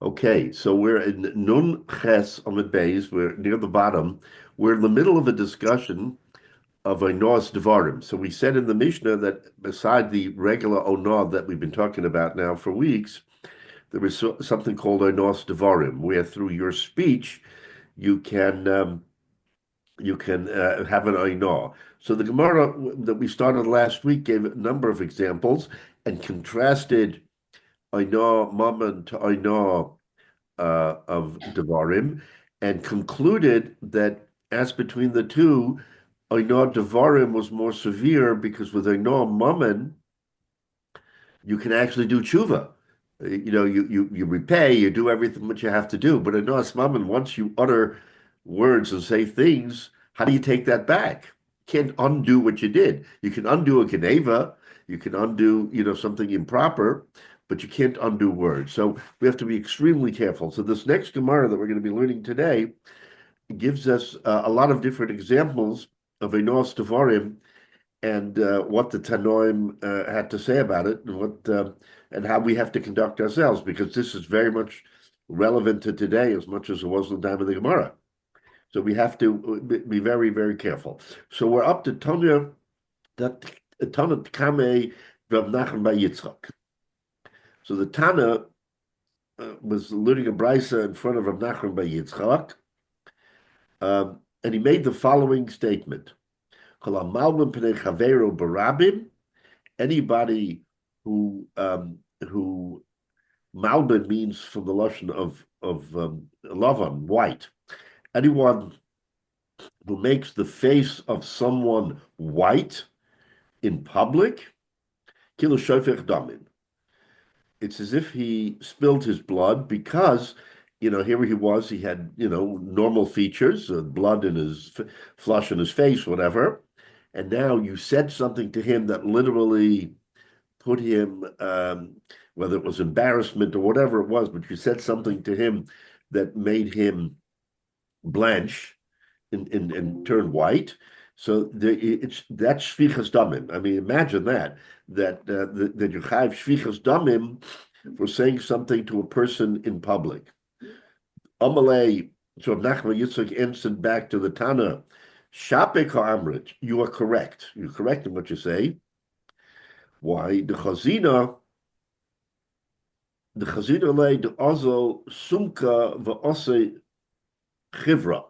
Okay, so we're in Nun Ches Amid Beis. We're near the bottom. We're in the middle of a discussion of Onos Devarim. So we said in the Mishnah that beside the regular Onah that we've been talking about now for weeks, there was something called Onos Devarim, where through your speech you can have an Onah. So the Gemara that we started last week gave a number of examples and contrasted Onah Mammon to Onah of Devarim, and concluded that as between the two, Oinah Devarim was more severe because with Oinah Mammon, you can actually do tshuva. You repay, you do everything what you have to do. But Oinah Mammon, once you utter words and say things, how do you take that back? You can't undo what you did. You can undo a geneva, you can undo, something improper, but you can't undo words. So we have to be extremely careful. So this next Gemara that we're going to be learning today gives us a lot of different examples of Einos Devarim and what the Tanoim had to say about it and and how we have to conduct ourselves, because this is very much relevant to today as much as it was in the time of the Gemara. So we have to be very, very careful. So we're up to Tanya Kame Rav Nachman bar Yitzchak. So the Tana was learning a brisa in front of Rav Nachman bar Yitzchak, and he made the following statement: anybody who malbin means from the lashon of lavan, white. Anyone who makes the face of someone white in public, kilo shofech damin. It's as if he spilled his blood because, here he had, normal features, blood in his flush in his face, whatever. And now you said something to him that literally put him, whether it was embarrassment or whatever it was, but you said something to him that made him blanch and turn white. So that's shvichas damim. I mean, imagine that you have shvichas damim for saying something to a person in public. Amalei, so Nachman Yitzchak answered back to the Tana, Shapek ha'amrit, you are correct. You're correct in what you say. Why? The chazina lay the ozel sumka v'ose chivra.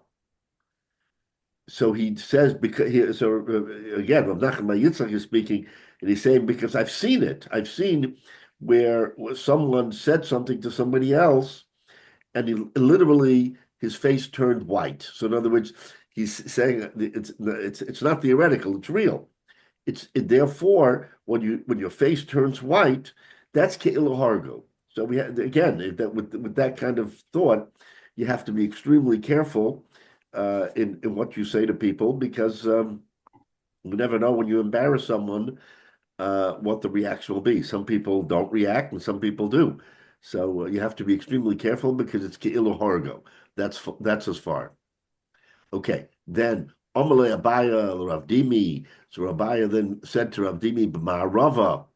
So he says, because again, Rav Nachman bar Yitzchak is speaking, and he's saying, because I've seen it. I've seen where someone said something to somebody else, and he literally his face turned white. So in other words, he's saying it's not theoretical; it's real. Therefore when your face turns white, that's ke'ilu hargo. So we have, again, that with that kind of thought, you have to be extremely careful in what you say to people, because you never know when you embarrass someone what the reaction will be. Some people don't react, and some people do. So you have to be extremely careful because it's ke'ilu hargo. That's as far. Okay, then Amalei Abaya Rav Dimi. So Abaya then said to Rav Dimi, B'ma'arava,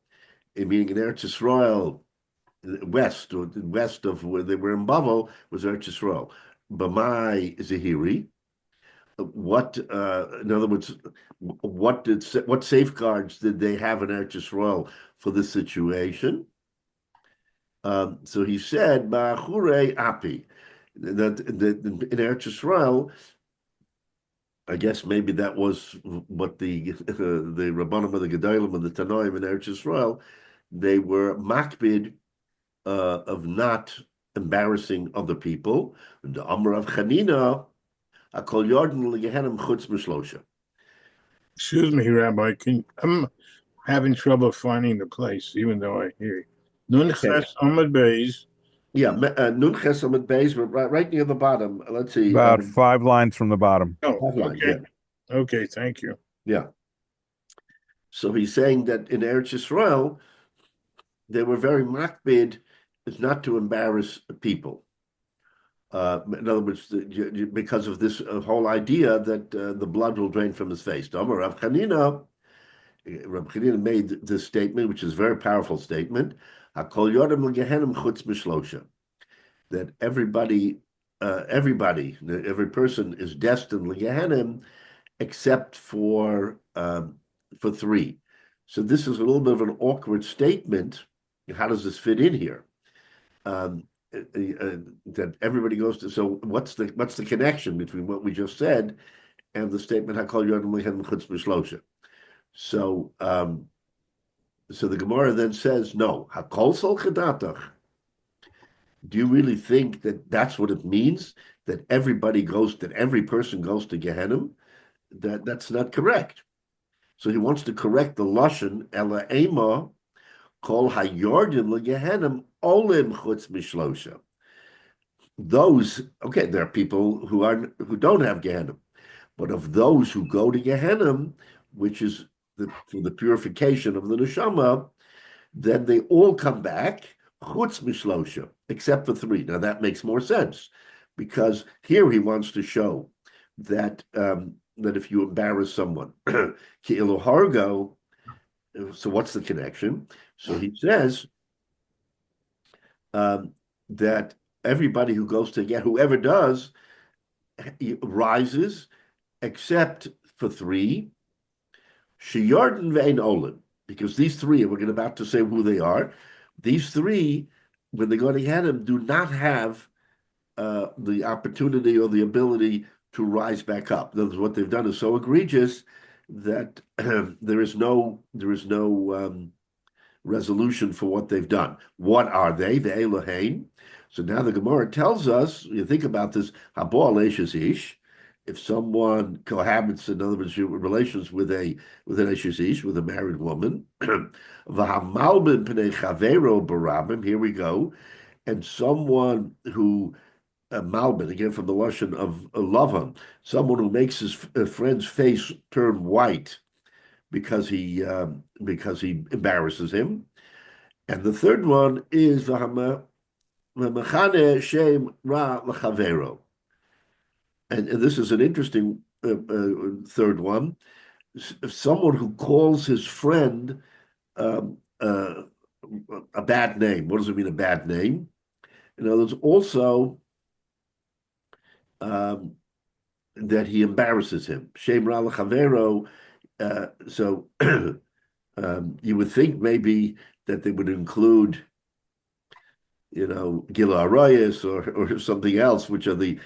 meaning in Eretz Yisrael, west of where they were in Bavel was Eretz Yisrael. B'mai Zahiri. In other words, what safeguards did they have in Eretz Yisrael for this situation? So he said, Ba'achure api, that in Eretz Yisrael, I guess maybe that was what the Rabbanim of the Gedolim and the Tanoim in Eretz Yisrael, they were makbid of not embarrassing other people. The Amr of Chanina, Akol Yordan Legehenim Chutz Mishlosha. Excuse me, Rabbi. I'm having trouble finding the place, even though I hear you. Nun Ches Amud Beis. Yeah, Nun Ches Amud Beis, right near the bottom. Let's see. About 5 lines from the bottom. Oh, lines, okay. Yeah. Okay, thank you. Yeah. So he's saying that in Eretz Yisrael, they were very makbid not to embarrass people. In other words, because of this whole idea that the blood will drain from his face. Rav Chanina made this statement, which is a very powerful statement. that every person is destined to Gehenna except for three. So this is a little bit of an awkward statement. How does this fit in here? That everybody goes to. So what's the connection between what we just said and the statement Hakol Yodem Lehem Chutz B'Shlosha? So the Gemara then says, no, Hakol Sol Chedatach. Do you really think that that's what it means? That every person goes to Gehenna? That's not correct. So he wants to correct the lashon ela ema kol hayordim legehenim olim chutz mishlosha. There are people who don't have Gehenna, but of those who go to Gehenna, which is for the purification of the neshama, then they all come back chutz mishlosha, except for three. Now that makes more sense because here he wants to show that if you embarrass someone, ki'ilu hargo, so what's the connection? So he says that everybody who goes to get, whoever does, rises, except for three, Shiur ve'ein olim, because these three, and we're about to say who they are, these three, when they go to Gehenna, do not have the opportunity or the ability to rise back up. In other words, what they've done is so egregious that there is no resolution for what they've done. What are they? The Eloheim. So now the Gemara tells us, you think about this, Habo Aleishes Ish, if someone cohabits, in other words, relations with an Eishes Ish, with a married woman, V'hamalbin Pnei Chavero Barabim, here we go, and someone who Malbin, again from the lashon of Lavan, someone who makes his friend's face turn white because he embarrasses him. And the third one is V'mechane Shem Ra L'Chavero. And this is an interesting third one. Someone who calls his friend a bad name. What does it mean, a bad name? In other words, also that he embarrasses him. Shem Ra L'Chavero. So you would think maybe that they would include, Gila Arayas or something else, which are the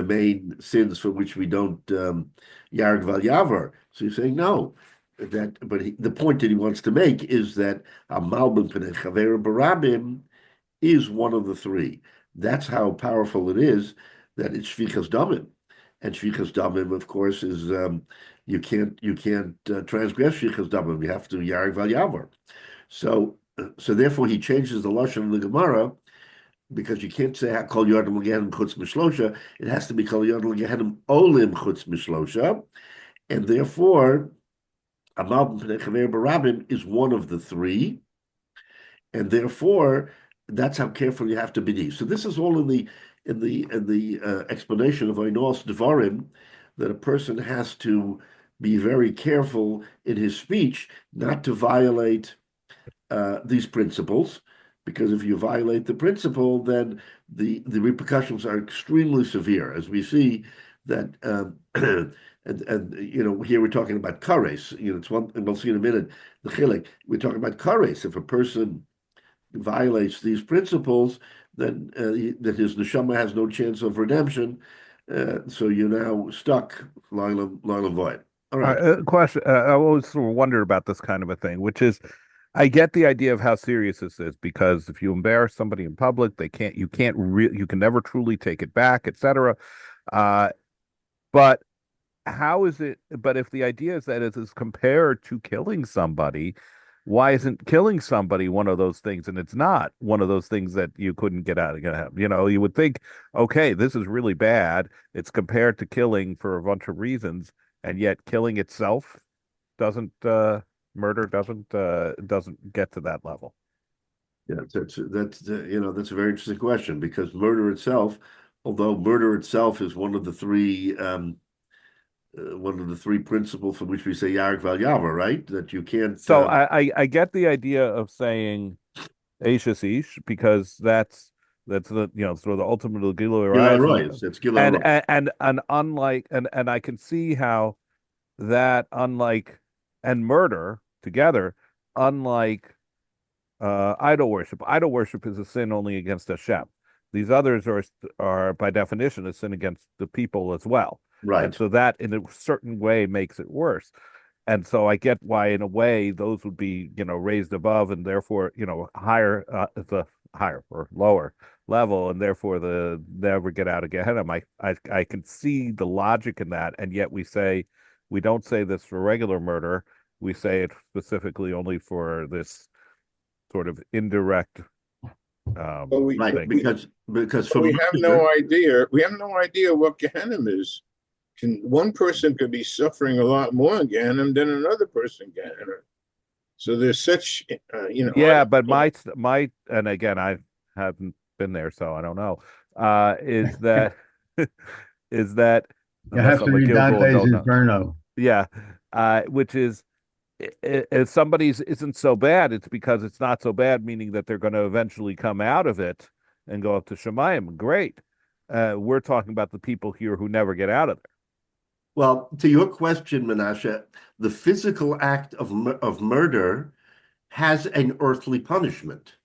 main sins for which we don't Yarg Val Yavar. So you're saying no. The point that he wants to make is that Malbim Pnei Chavero Barabim is one of the three. That's how powerful it is that it's Shvichas Damim. And Shvichas Damim, of course, is you can't transgress Shvichas Damim. You have to Yarg Val Yavar. So therefore he changes the lashon of the Gemara, because you can't say Kol Yodem Legehenim Chutz Mishlosha. It has to be Kol Yodem Legehenim Olim Chutz Mishlosha, and therefore Amal B'nei Chaver Barabim is one of the three, and therefore that's how careful you have to be. So this is all in the explanation of Einos Devarim, that a person has to be very careful in his speech not to violate these principles, because if you violate the principle, then the repercussions are extremely severe, as we see that. And here we're talking about kares. It's one, and we'll see in a minute the chilek. We're talking about kares. If a person violates these principles, then that his neshama has no chance of redemption. So you're now stuck, Lailam void. All right. Question. I always sort of wondered about this kind of a thing, which is, I get the idea of how serious this is, because if you embarrass somebody in public, you can never truly take it back, etc. But how is it? But if the idea is that it is compared to killing somebody, why isn't killing somebody one of those things? And it's not one of those things that you couldn't get out of. You would think, okay, this is really bad. It's compared to killing for a bunch of reasons, and yet killing itself doesn't. Murder doesn't get to that level. Yeah, that's a very interesting question, because murder itself, although murder itself is one of the three principles from which we say Yarg Val Yavar, right? That you can't. So I get the idea of saying Eishes Ish, because that's That's the sort of the ultimate Gilui Gilai Arayos. Royce. It's Gilai Royce. And unlike and I can see how that unlike and murder together, unlike idol worship. Idol worship is a sin only against Hashem. These others are by definition a sin against the people as well. And Right. so that in a certain way makes it worse. And so I get why, in a way, those would be, raised above and therefore, higher, the higher or lower level, and therefore the never get out of Gehenna. I can see the logic in that, and yet we don't say this for regular murder. We say it specifically only for this sort of indirect Right, thing. because we have no idea. We have no idea what Gehenna is. One person could be suffering a lot more in Gehenna than another person in Gehenna. So there's such, Yeah, but my and again, I haven't been there, so I don't know. Is that is that You have to read Dante's Inferno. Yeah, which is if somebody's isn't so bad, it's because it's not so bad, meaning that they're going to eventually come out of it and go up to Shemayim. Great. We're talking about the people here who never get out of there. Well, to your question, Menashe, the physical act of murder has an earthly punishment.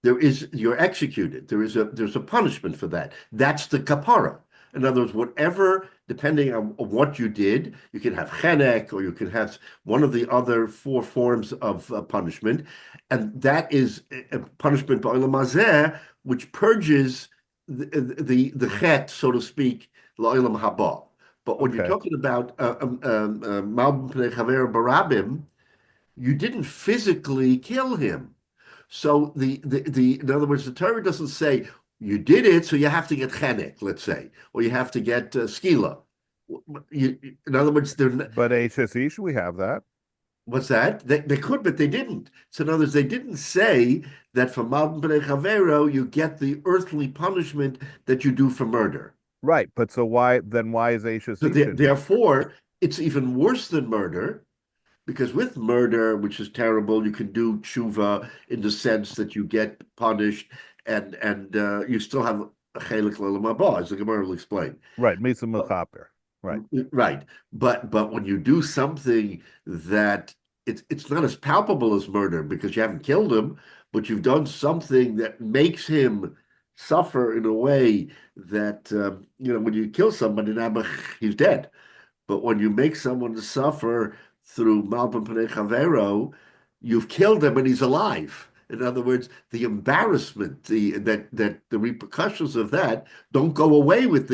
You're executed. There's a punishment for that. That's the kapara. In other words, whatever, depending on what you did, you can have chenek or you can have one of the other four forms of punishment, and that is a punishment by Olam Hazeh, which purges the chet, so to speak, la'olam haba. But when you're talking about Malbim Pnei Chaver Barabim, you didn't physically kill him. So in other words, the Torah doesn't say you did it, so you have to get chenek, let's say, or you have to get skila. In other words, but HSE, we have that. What's that? They could, but they didn't. So in other words, they didn't say that for Malbim Pnei Chavero you get the earthly punishment that you do for murder. Right, but so why is HSE? So therefore, it's even worse than murder. Because with murder, which is terrible, you can do tshuva in the sense that you get punished and you still have a chelik l'olam haba, as the Gemara will explain. Right, mitzvah mechaper. Right. Right. But when you do something that it's not as palpable as murder because you haven't killed him, but you've done something that makes him suffer in a way that when you kill somebody, he's dead. But when you make someone suffer through Malbim Pnei Chavero, you've killed him and he's alive. In other words, the embarrassment, the repercussions of that don't go away with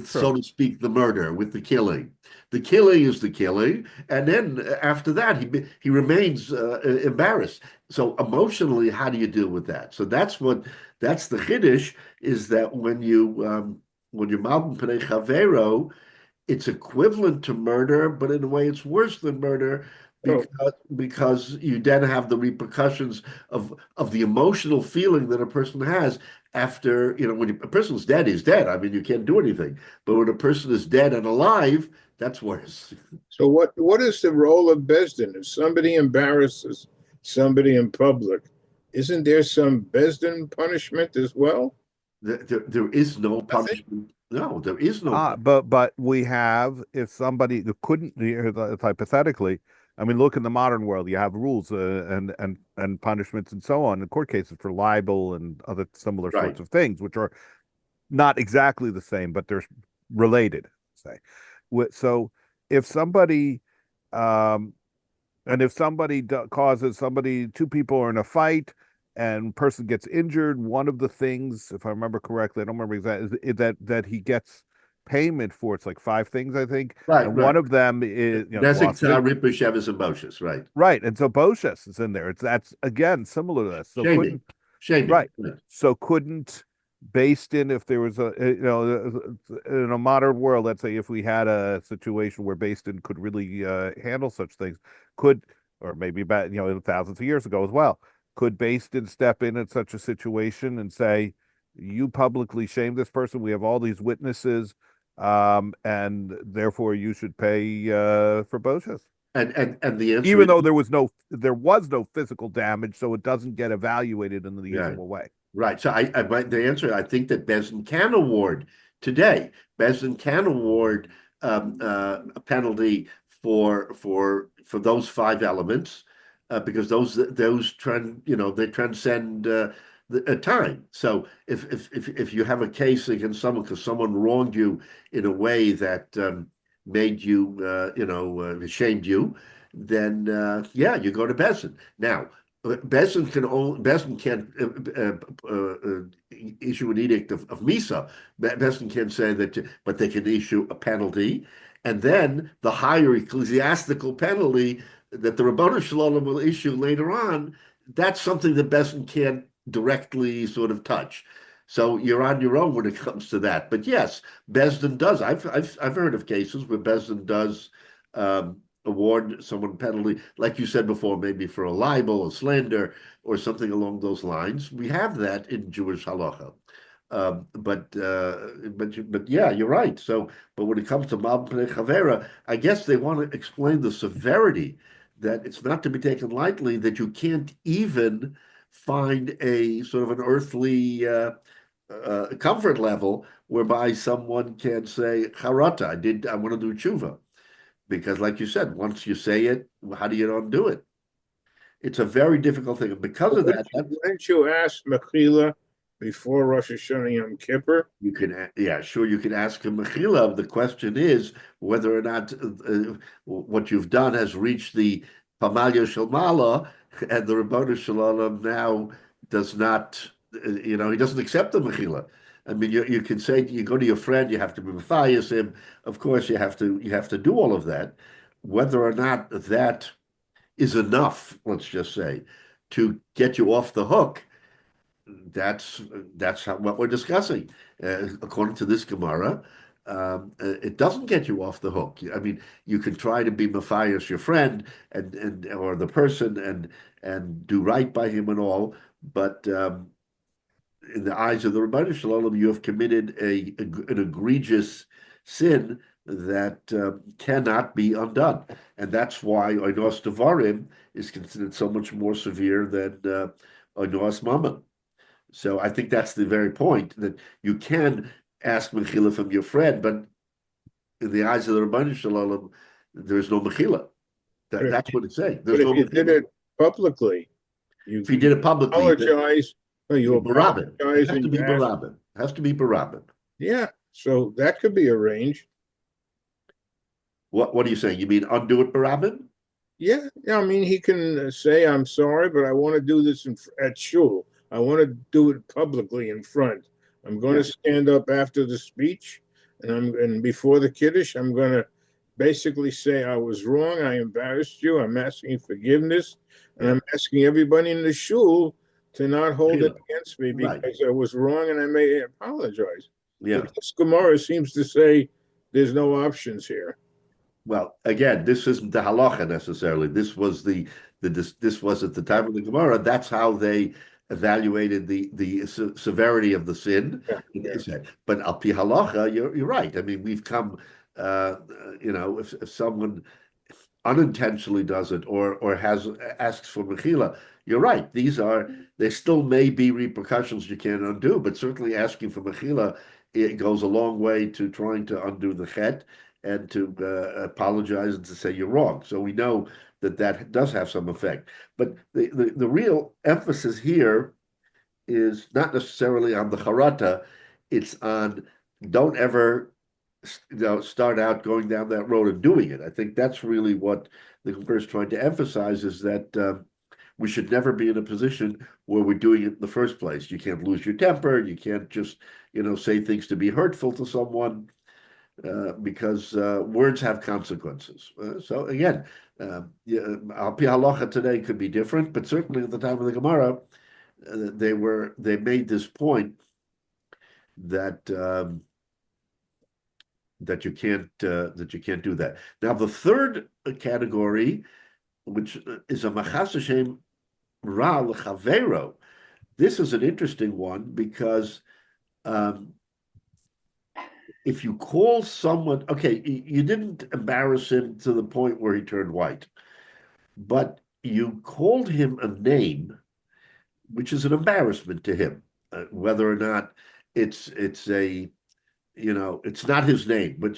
so to speak, the murder, with the killing. The killing is the killing, and then after that, he remains embarrassed. So emotionally, how do you deal with that? So that's the chiddush, is that when you're Malbim Pnei Chavero, it's equivalent to murder, but in a way it's worse than murder because you then have the repercussions of the emotional feeling that a person has after, when a person's dead, he's dead. I mean, you can't do anything. But when a person is dead and alive, that's worse. So what is the role of Besdin? If somebody embarrasses somebody in public, isn't there some Besdin punishment as well? There is no punishment. No, there is no. But we have, if somebody couldn't, hypothetically, I mean, look in the modern world, you have rules and punishments and so on in court cases for libel and other similar sorts of things, which are not exactly the same, but they're related. Say, so if somebody, causes two people are in a fight, and person gets injured, one of the things, if I remember correctly, I don't remember exactly, is that he gets payment for. It's like 5 things, I think. Right. And one of them is right. Right. And so Boshes is in there. That's again similar to this. So Shaming. Right. So couldn't, based in, if there was in a modern world, let's say if we had a situation where based in could really handle such things, or maybe about thousands of years ago as well, could Basin step in such a situation and say, you publicly shame this person, we have all these witnesses, and therefore you should pay for Boshes? And the answer even is though there was no physical damage, so it doesn't get evaluated in the usual way. Right. So the answer, I think that Bezdin can award today. Bezdin can award a penalty for those five elements because those they transcend time. So if you have a case against someone because someone wronged you in a way that made you shamed you, then you go to Bezdin. Now, Bezdin can't issue an edict of Misa. Bezdin can't say that, but they can issue a penalty, and then the higher ecclesiastical penalty that the Rabbanu Shalom will issue later on. That's something that Bezdin can't directly sort of touch. So you're on your own when it comes to that. But yes, Bezdin does. I've heard of cases where Bezdin does. Award someone penalty, like you said before, maybe for a libel, a slander, or something along those lines. We have that in Jewish halacha. But yeah, you're right. So, but when it comes to Mal Pnei Chavera, I guess they want to explain the severity that it's not to be taken lightly, that you can't even find a sort of an earthly comfort level whereby someone can say, Charata, I want to do tshuva. Because, like you said, once you say it, how do you undo it? It's a very difficult thing. And because of that, wouldn't you ask Mechila before Rosh Hashanah Yom Kippur? You can, sure, you can ask him Mechila. The question is whether or not what you've done has reached the Pamalya Shalmala, and the Rabbanu Shalom now does not, he doesn't accept the Mechila. I mean, you can say you go to your friend, you have to be mafias him. Of course, you have to do all of that. Whether or not that is enough, let's just say, to get you off the hook, that's what we're discussing. According to this Gemara, it doesn't get you off the hook. I mean, you can try to be mafias your friend and or the person and do right by him and all, but in the eyes of the Rabbi Shalom, you have committed an egregious sin that cannot be undone. And that's why Oinos Devarim is considered so much more severe than Oinos Mammon. So I think that's the very point, that you can ask Mechila from your friend, but in the eyes of the Rabbi Shalom, there's no Mechila. That's what it's saying. There's but no if you Mechila. did it publicly, if you did it publicly, apologize. You apologize. It has to be Barabin. It has to be Barabin. Yeah, so that could be arranged. What are you saying? You mean undo it, Barabin? Yeah. I mean, he can say, "I'm sorry, but I want to do this at shul. I want to do it publicly in front. I'm going to stand up after the speech, and before the kiddush, I'm going to basically say I was wrong. I embarrassed you. I'm asking forgiveness, and I'm asking everybody in the shul to not hold it against me because I was wrong and I may apologize." Yeah. But this Gemara seems to say there's no options here. Well, again, this isn't the halacha necessarily. This was this was at the time of the Gemara. That's how they evaluated the severity of the sin. Yeah. But al pi halacha, you're right. I mean, we've come, if someone unintentionally does it or asks for mechila, you're right. There still may be repercussions you can't undo, but certainly asking for mechila, it goes a long way to trying to undo the chet and to apologize and to say you're wrong. So we know that does have some effect. But the real emphasis here is not necessarily on the charata, it's on don't ever start out going down that road and doing it. I think that's really what the Gemara is trying to emphasize, is that we should never be in a position where we're doing it in the first place. You can't lose your temper. You can't just, say things to be hurtful to someone because words have consequences. So again, Al Pi Halacha today could be different, but certainly at the time of the Gemara, they made this point that that you can't do that. Now the third category, which is a Machas Hashem Ra L'Chavero, this is an interesting one because if you call someone, okay, you didn't embarrass him to the point where he turned white, but you called him a name, which is an embarrassment to him, whether or not it's a it's not his name, but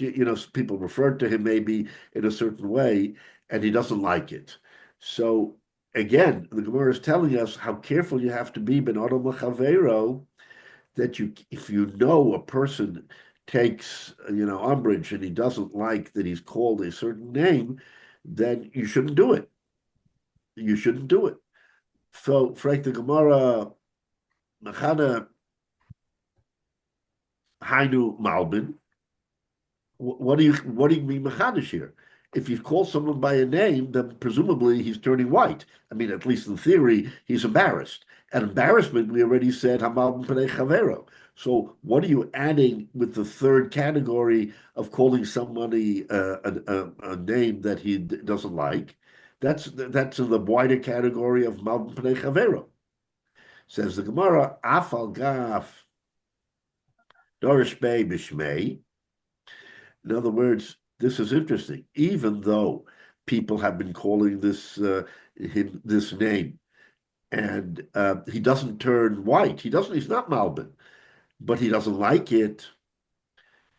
people referred to him maybe in a certain way, and he doesn't like it. So again, the Gemara is telling us how careful you have to be, ben adam l'chavero, that if you know a person takes umbrage and he doesn't like that he's called a certain name, then you shouldn't do it. You shouldn't do it. So, Frank the Gemara, Machana Hainu Malbin. What do you mean machadish here? If you call someone by a name, then presumably he's turning white. I mean, at least in theory, he's embarrassed. And embarrassment, we already said hamal b'nei chavero. So what are you adding with the third category of calling somebody a name that he doesn't like? That's in the wider category of mal b'nei chavero. Says the Gemara, afal gaf dorish bei b'shmei. In other words, this is interesting. Even though people have been calling him this name, and he doesn't turn white, he's not Malbin, but he doesn't like it.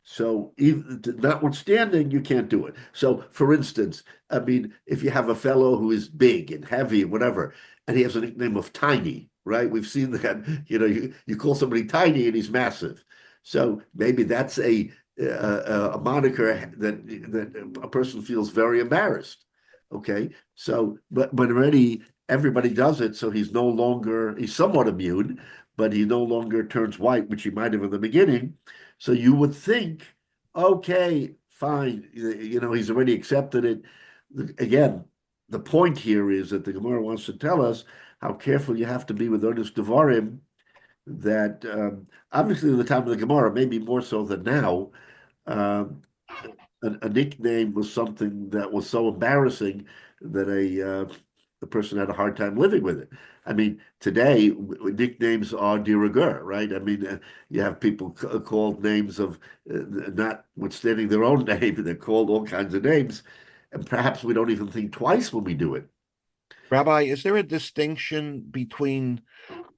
So even notwithstanding, you can't do it. So, for instance, I mean, if you have a fellow who is big and heavy and whatever, and he has a nickname of Tiny, right? We've seen that. You call somebody Tiny and he's massive. So maybe that's a moniker that a person feels very embarrassed. Okay, so but already everybody does it, so he's somewhat immune, but he no longer turns white, which he might have in the beginning. So you would think, okay, fine, he's already accepted it. Again, the point here is that the Gemara wants to tell us how careful you have to be with earnest devarim. That obviously, at the time of the Gemara, maybe more so than now, a nickname was something that was so embarrassing that the person had a hard time living with it. I mean, today nicknames are de rigueur, right? I mean, you have people called names of notwithstanding their own name, they're called all kinds of names, and perhaps we don't even think twice when we do it. Rabbi, is there a distinction between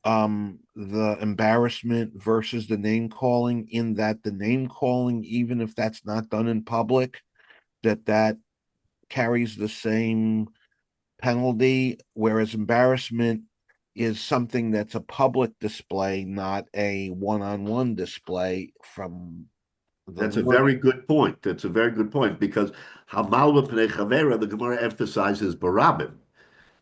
the embarrassment versus the name calling, in that the name calling, even if that's not done in public, that carries the same penalty, whereas embarrassment is something that's a public display, not a one-on-one display from That's a very good point. That's a very good point, because Hamal Pnei Chavera, the Gemara emphasizes barabim,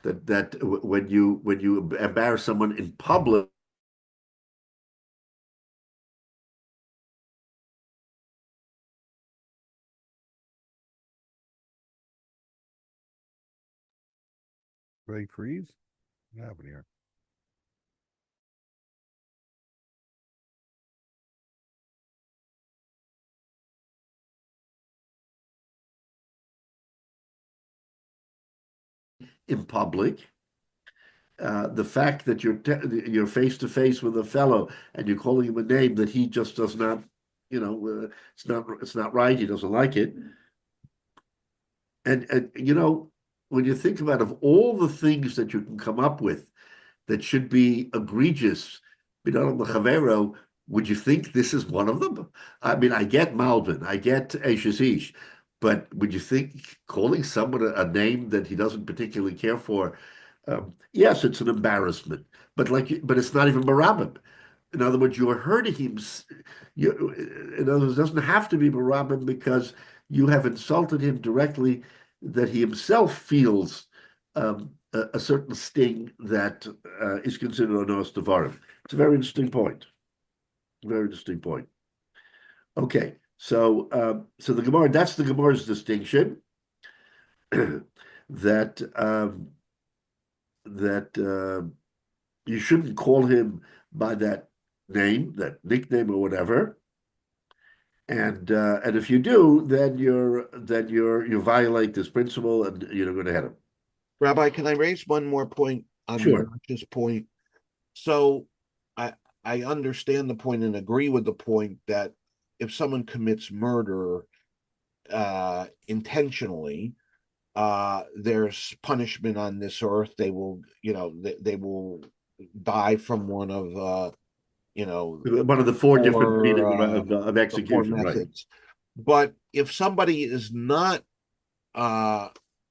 that when you embarrass someone in public, Ready freeze? What happened here? in public, the fact that you're face to face with a fellow and you're calling him a name that he just does not, it's not right. He doesn't like it. And when you think about, of all the things that you can come up with that should be egregious, would you think this is one of them? I mean, I get Malvin, I get Eshes, but would you think calling someone a name that he doesn't particularly care for? Yes, it's an embarrassment, but it's not even barabim. In other words, you're hurting him. In other words, it doesn't have to be barabim because you have insulted him directly, that he himself feels a certain sting that is considered onos devarim. It's a very interesting point. Very interesting point. Okay, so the Gemara, that's the Gemara's distinction that you shouldn't call him by that name, that nickname or whatever. And if you do, then you violate this principle and you're going to hit him. Rabbi, can I raise one more point on Sure. this point? So I understand the point and agree with the point that if someone commits murder intentionally, there's punishment on this earth. They will, they will die from one of one of the four different meaning of the four execution, right? methods. But if somebody is not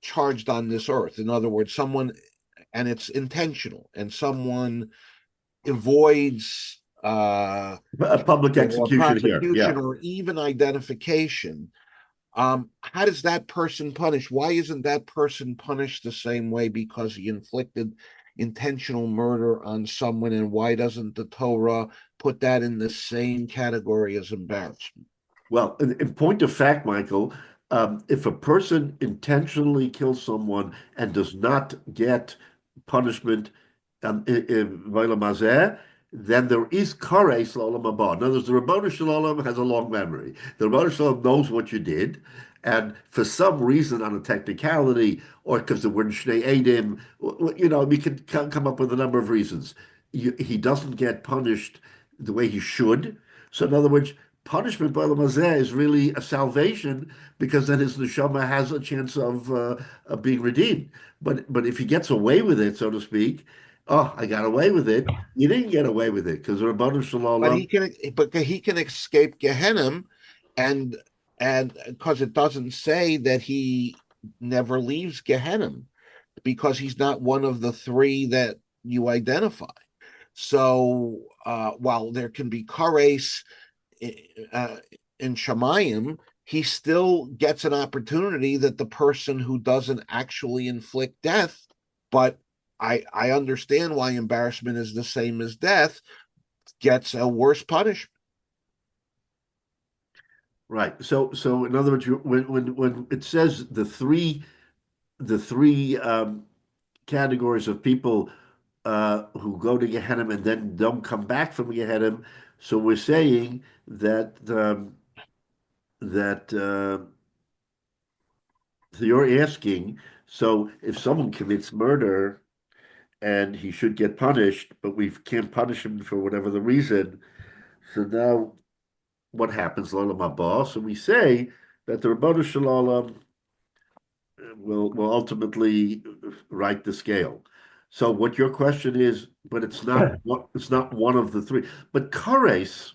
charged on this earth, in other words, and it's intentional, and someone avoids A public or execution here, yeah. prosecution or even identification, how does that person punish? Why isn't that person punished the same way because he inflicted intentional murder on someone? And why doesn't the Torah put that in the same category as embarrassment? Well, in point of fact, Michael, if a person intentionally kills someone and does not get punishment in Olam Hazeh, then there is kares l'olam haba. In other words, the Ribono Shel Olam has a long memory. The Ribono Shel Olam knows what you did, and for some reason, on a technicality, or because there weren't Shnei Eidim, we can come up with a number of reasons. He doesn't get punished the way he should. So, in other words, punishment by Olam Hazeh is really a salvation, because then his neshama has a chance of being redeemed. But if he gets away with it, so to speak, oh, I got away with it. You didn't get away with it because Rabbanan Shalom. But he can escape Gehenna, and because it doesn't say that he never leaves Gehenna, because he's not one of the three that you identify. So while there can be kares in Shamayim, he still gets an opportunity that the person who doesn't actually inflict death, but I understand why embarrassment is the same as death, gets a worse punishment. Right. So in other words, when it says the three categories of people who go to Gehenna and then don't come back from Gehenna, so we're saying that so you're asking, so if someone commits murder and he should get punished, but we can't punish him for whatever the reason, so now what happens, L'olam haba? So we say that the Ribono Shel Olam will ultimately right the scale. So what your question is, but it's not one of the three. But kares,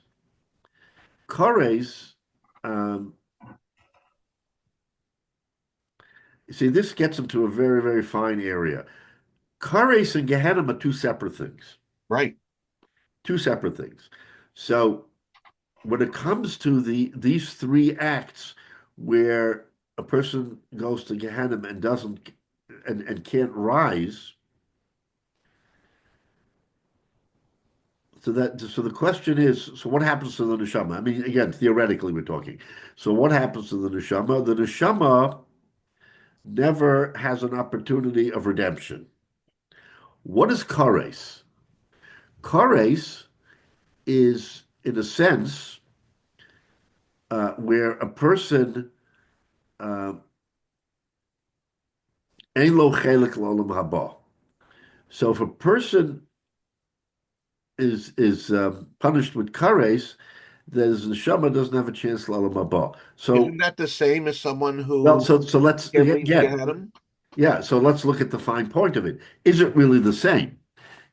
see, this gets into a very, very fine area. Kares and Gehenna are two separate things. Right. Two separate things. So when it comes to these three acts where a person goes to Gehenna and doesn't and can't rise, so the question is, so what happens to the neshama? I mean, again, theoretically we're talking. So what happens to the neshama? The neshama never has an opportunity of redemption. What is kares? Kares is, in a sense, where a person ein lo chelik l'olam haba. So if a person is punished with kares, then the neshama doesn't have a chance l'olam haba. So isn't that the same as someone who? Well, so let's can't leave Gehenna? Yeah. So let's look at the fine point of it. Is it really the same?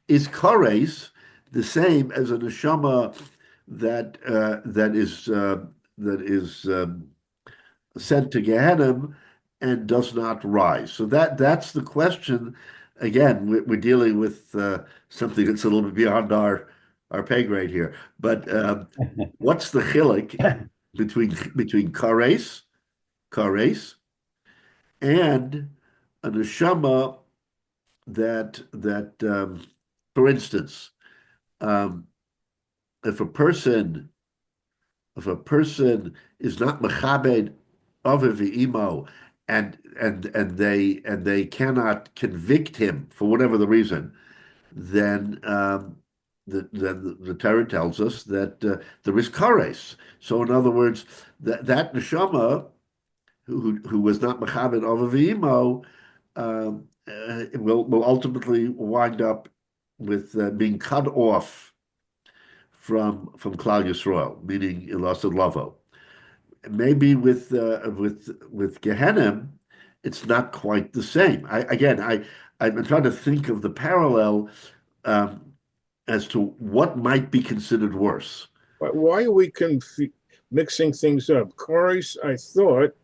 Is kares the same as a neshama that is sent to Gehenna and does not rise? So that's the question. Again, we're dealing with something that's a little bit beyond our pay grade here. But what's the chilik between kares and a neshama that for instance, if a person is not mechabed aviv v'imo and they cannot convict him for whatever the reason, then the Torah tells us that there is kares. So in other words, that neshama who was not mechabed aviv v'imo will ultimately wind up with being cut off from Klal Yisrael, meaning Ilasa Lavo. Maybe with Gehenna, it's not quite the same. I'm trying to think of the parallel as to what might be considered worse. But why are we mixing things up? Chorus, I thought,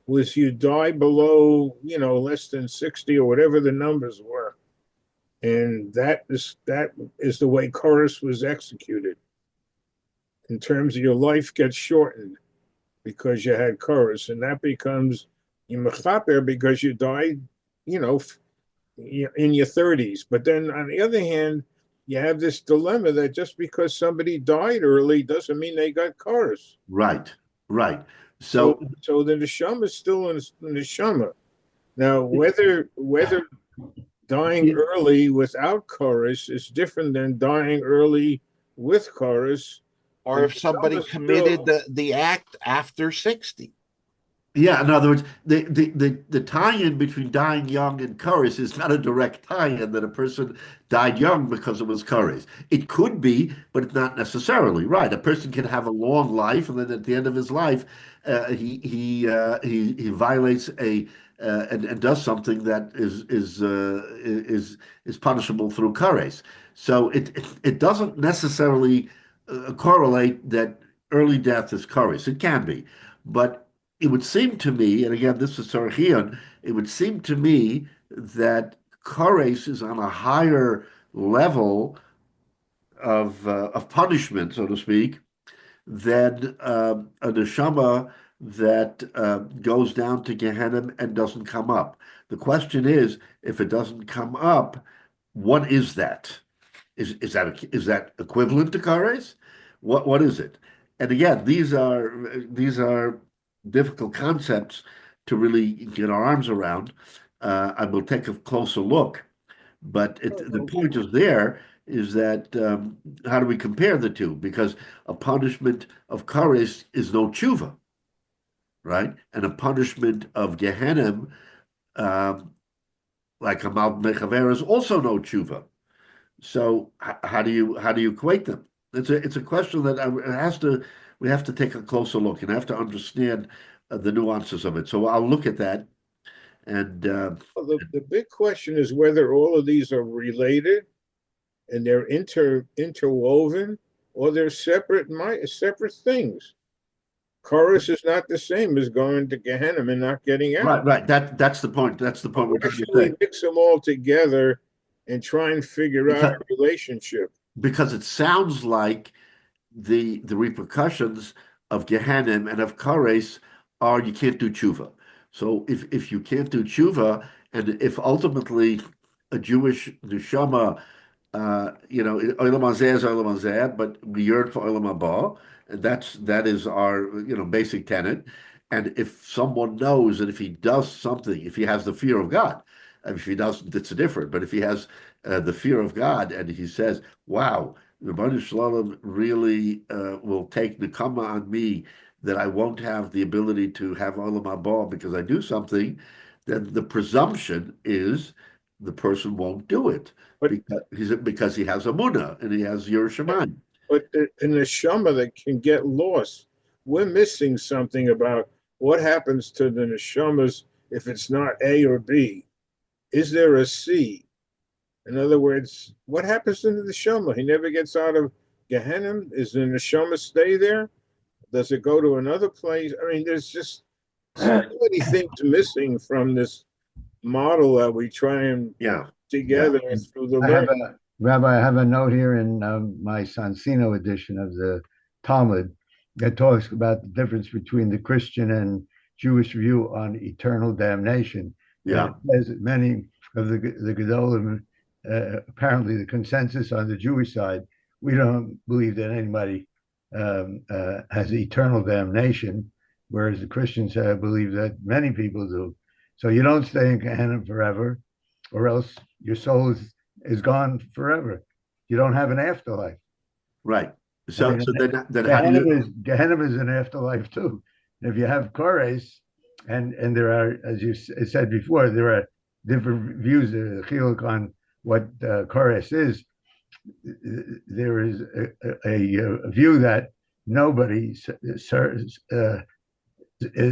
was you die below, less than 60 or whatever the numbers were. And that is the way chorus was executed. In terms of your life gets shortened because you had chorus, and that becomes Yimechaper because you died, in your 30s. But then on the other hand, you have this dilemma that just because somebody died early doesn't mean they got chorus. Right. So the neshama is still in the neshama. Now, whether dying early without chorus is different than dying early with chorus, or if somebody committed the act after 60. Yeah, in other words, the tie-in between dying young and chorus is not a direct tie-in that a person died young because it was chorus. It could be, but it's not necessarily right. A person can have a long life, and then at the end of his life, he violates and does something that is punishable through chorus. So it doesn't necessarily correlate that early death is chorus. It can be, but it would seem to me, and again, this is Sarachian, it would seem to me that chorus is on a higher level of punishment, so to speak, than a neshama that goes down to Gehenna and doesn't come up. The question is, if it doesn't come up, what is that? Is that equivalent to chorus? What is it? And again, these are difficult concepts to really get our arms around. I will take a closer look, but the point is that how do we compare the two? Because a punishment of chorus is no tshuva, right? And a punishment of Gehenna, like a Mal Mechaver, is also no tshuva. So how do you equate them? It's a question that we have to take a closer look and have to understand the nuances of it. So I'll look at that. And the big question is whether all of these are related and they're interwoven, or they're separate things. Chorus is not the same as going to Gehenna and not getting out. Right. That's the point. That's the point. Why should we mix them all together and try and figure out a relationship? Because it sounds like the repercussions of Gehenna and of Chorus are you can't do tshuva. So if you can't do tshuva, and if ultimately a Jewish neshama, olam hazeh is olam hazeh, but we yearn for olam haba, and that is our basic tenet. And if someone knows that if he does something, if he has the fear of God, and if he doesn't, it's different. But if he has the fear of God, and he says, "Wow, the Rebbeinu Shalom really will take nekama on me that I won't have the ability to have olam haba because I do something," then the presumption is the person won't do it because he has Amunah and he has Yerushalayim. But in the neshama that can get lost, we're missing something about what happens to the neshamas if it's not A or B. Is there a C? In other words, what happens to the neshama? He never gets out of Gehenna. Is the neshama stay there? Does it go to another place? I mean, there's just so many things missing from this model that we try and together through the learning. Rabbi, I have a note here in my Sansino edition of the Talmud that talks about the difference between the Christian and Jewish view on eternal damnation. Yeah. And it says that many of the Gedolim, apparently the consensus on the Jewish side, we don't believe that anybody has eternal damnation, whereas the Christians believe that many people do. So you don't stay in Gehenna forever, or else your soul is gone forever. You don't have an afterlife. Right. So then Gehenna is an afterlife too. And if you have Kores, and there are, as you said before, there are different views, chiluk on what Kores is. there is a view that nobody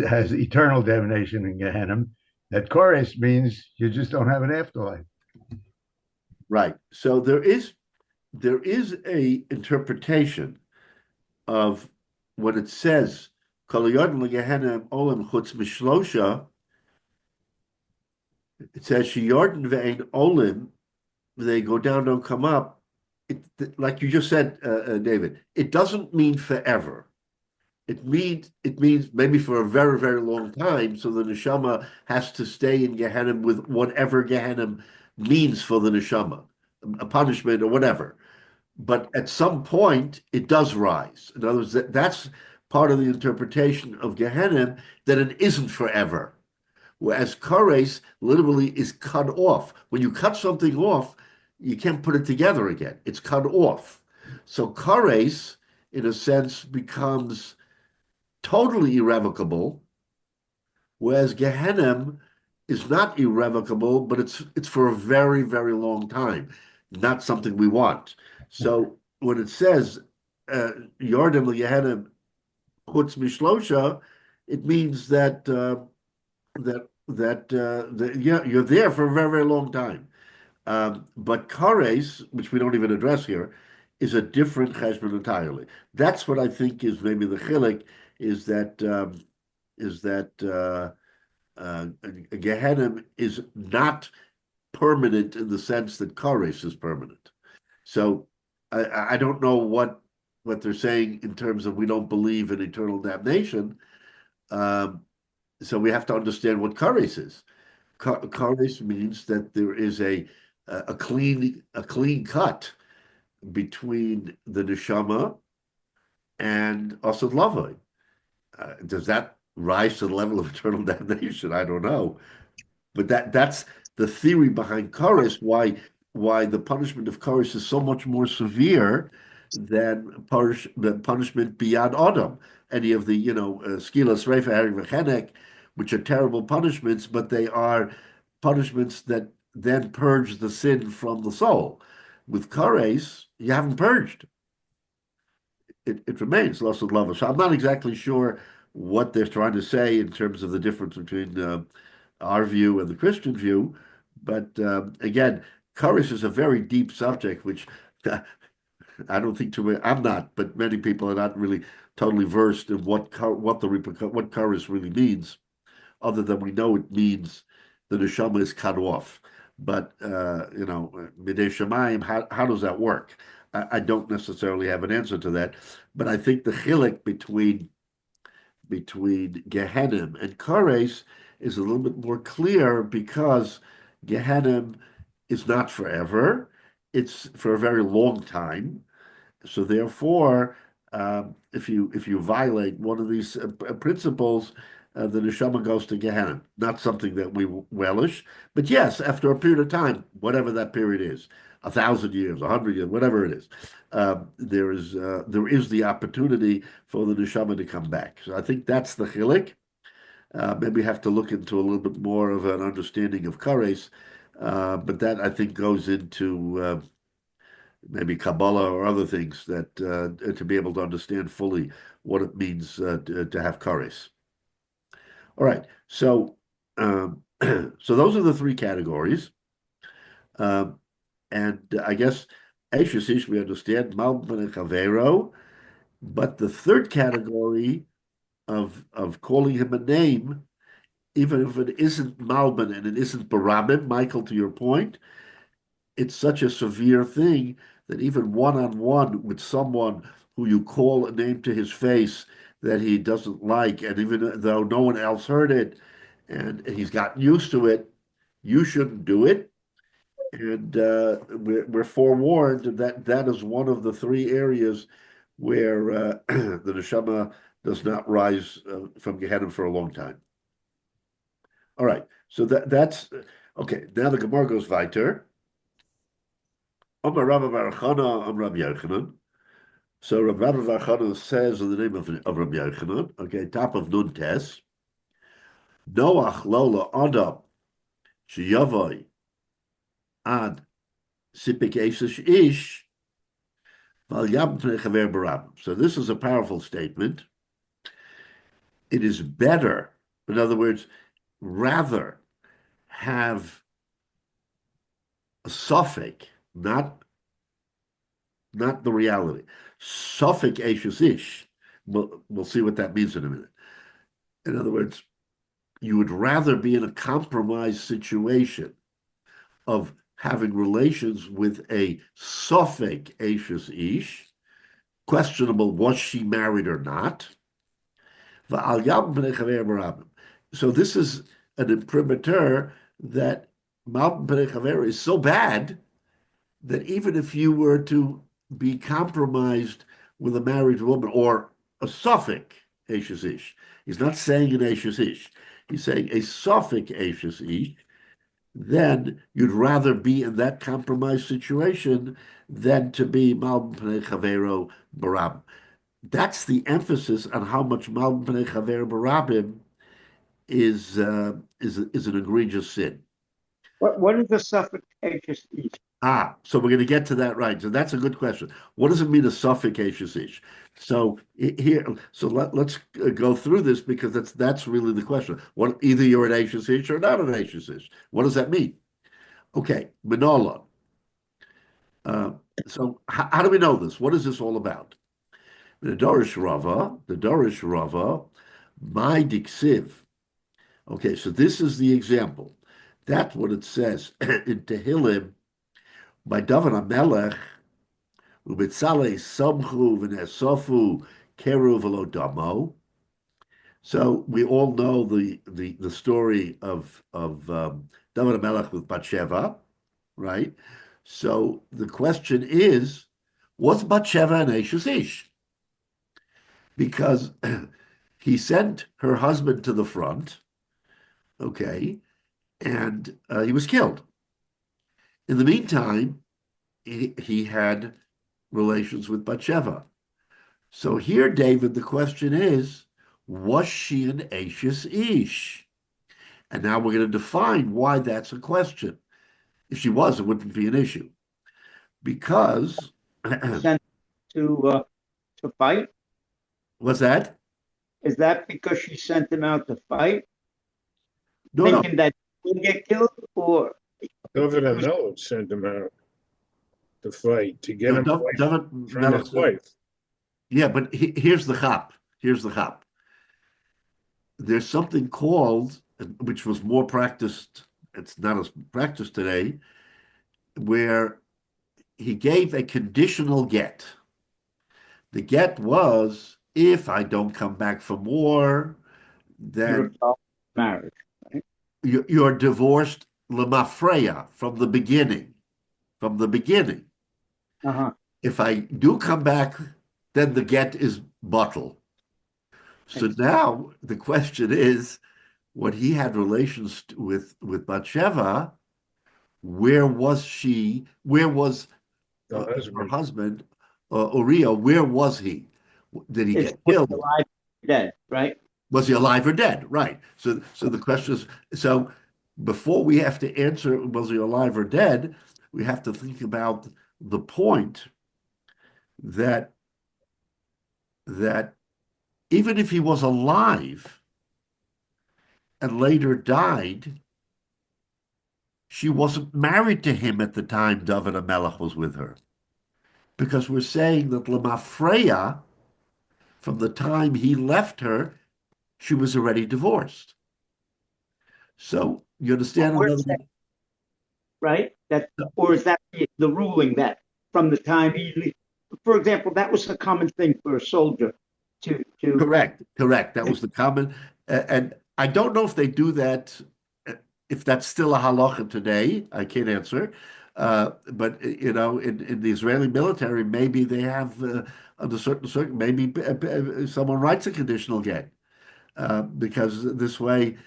has eternal damnation in Gehenna. That chorus means you just don't have an afterlife. Right. So there is a interpretation of when it says Kol Yodin Gehenna Olam Chutz Mishlosha. It says Sheyarden ve'ein Olim. They go down, don't come up. Like you just said, David. It doesn't mean forever. It means maybe for a very, very long time. So the neshama has to stay in Gehenna with whatever Gehenna means for the neshama, a punishment or whatever. But at some point, it does rise. In other words, that's part of the interpretation of Gehenna, that it isn't forever. Whereas Kares literally is cut off. When you cut something off, you can't put it together again. It's cut off. So Kares, in a sense, becomes totally irrevocable, whereas Gehenna is not irrevocable, but it's for a very, very long time, not something we want. So when it says Yardim Gehenna Chutz Mishlosha, it means that yeah, you're there for a very, very long time. But Kares, which we don't even address here, is a different cheshbon entirely. That's what I think is maybe the chilik, is that Gehenna is not permanent in the sense that Kares is permanent. So I don't know what they're saying in terms of we don't believe in eternal damnation. So we have to understand what Kares is. Kares means that there is a clean cut between the neshama and Asad Lavai. Does that rise to the level of eternal damnation? I don't know, but that's the theory behind Kares. Why the punishment of Kares is so much more severe than punishment beyond Adam. Any of the Skila, Sreifa, Harry V'chenek, which are terrible punishments, but they are punishments that then purge the sin from the soul. With Kares, you haven't purged. It remains lost of love. So I'm not exactly sure what they're trying to say in terms of the difference between our view and the Christian view. But again, Kares is a very deep subject, which I don't think I'm not, but many people are not really totally versed in what Kares really means, other than we know it means the neshama is cut off. But Midei Shemayim, how does that work? I don't necessarily have an answer to that, but I think the chilik between Gehenna and Kares is a little bit more clear, because Gehenna is not forever; it's for a very long time. So therefore, if you violate one of these principles, the neshama goes to Gehenna. Not something that we relish, but yes, after a period of time, whatever that period is, 1,000 years, 100 years, whatever it is, there is the opportunity for the neshama to come back. So I think that's the chilik. Maybe have to look into a little bit more of an understanding of Kares, but that I think goes into maybe Kabbalah or other things that to be able to understand fully what it means to have Kares. All right, so so those are the three categories. And I guess Eishesish, we understand Malbon and Chavero, but the third category of calling him a name, even if it isn't Malbon and it isn't Baramim, Michael, to your point, it's such a severe thing that even one-on-one with someone who you call a name to his face that he doesn't like, and even though no one else heard it, and he's gotten used to it, you shouldn't do it. And we're forewarned that that is one of the three areas where the neshama does not rise from Gehenna for a long time. All right, so that's okay. Now the Gemara goes weiter. Amar Rabbi Barachana, Rabbi Yochanan. So Rabbi Barachana says in the name of Rabbi Yochanan, okay, top of Nun Tes, Noach Lola Adam Sheyavoi Ad Sipik Eish So this is a powerful statement. It is better, in other words, rather have a suffix, not the reality. Suffix Eishes Ish. We'll see what that means in a minute. In other words, you would rather be in a compromised situation of having relations with a suffix Eishes Ish, questionable was she married or not. So this is an imprimatur that Malton Perechaver is so bad that even if you were to be compromised with a married woman or a suffix Eishes Ish, he's not saying an Eishes Ish, he's saying a suffix Eishes Ish, then you'd rather be in that compromised situation than to be Malton Perechavero Barab. That's the emphasis on how much Malton Pnei Chaver Barabim is an egregious sin. What is the suffix H's each? So we're going to get to that, right? So that's a good question. What does it mean a suffix ish? So let's go through this because that's really the question. What either you're an ish or not an ish. What does that mean? Okay, Manola. So how do we know this? What is this all about? The Dorish Rava, my diksiv. Okay, so this is the example. That's what it says in Tehillim. By David HaMelech, u'betzalei samchu v'nesofu keru v'lo damo. So we all know the story of David HaMelech with Bathsheba, right? So the question is, was Bathsheba an Eishes Ish? Because he sent her husband to the front, okay, and he was killed. In the meantime, he had relations with Bathsheba. So here, David, the question is, was she an Eishes Ish? And now we're going to define why that's a question. If she was, it wouldn't be an issue. Because Sent to fight? what's that? Is that because she sent him out to fight, No, thinking that he would get killed, or David HaMelech sent him out to fight to get him away David from his wife. Yeah, but here's the chap. Here's the chap. There's something called, which was more practiced, it's not as practiced today, where he gave a conditional get. The get was, if I don't come back from war, then marriage. Right? you're divorced lemafreya from the beginning. From the beginning. Uh-huh. If I do come back, then the get is bottle. So now the question is, when he had relations with Bathsheba, where was she? Where was her husband, Uriah? Where was he? Did he get killed? Alive or dead, right? Was he alive or dead? Right. So the question is, so before we have to answer, was he alive or dead, we have to think about the point that even if he was alive and later died, she wasn't married to him at the time David HaMelech was with her. Because we're saying that Lemafreya, from the time he left her, she was already divorced. So you understand? Right? Or is that the ruling that from the time he, for example, that was a common thing for a soldier to. Correct. That was the common, and I don't know if they do that, if that's still a halacha today. I can't answer, but in the Israeli military, maybe they have under certain maybe someone writes a conditional get, because this way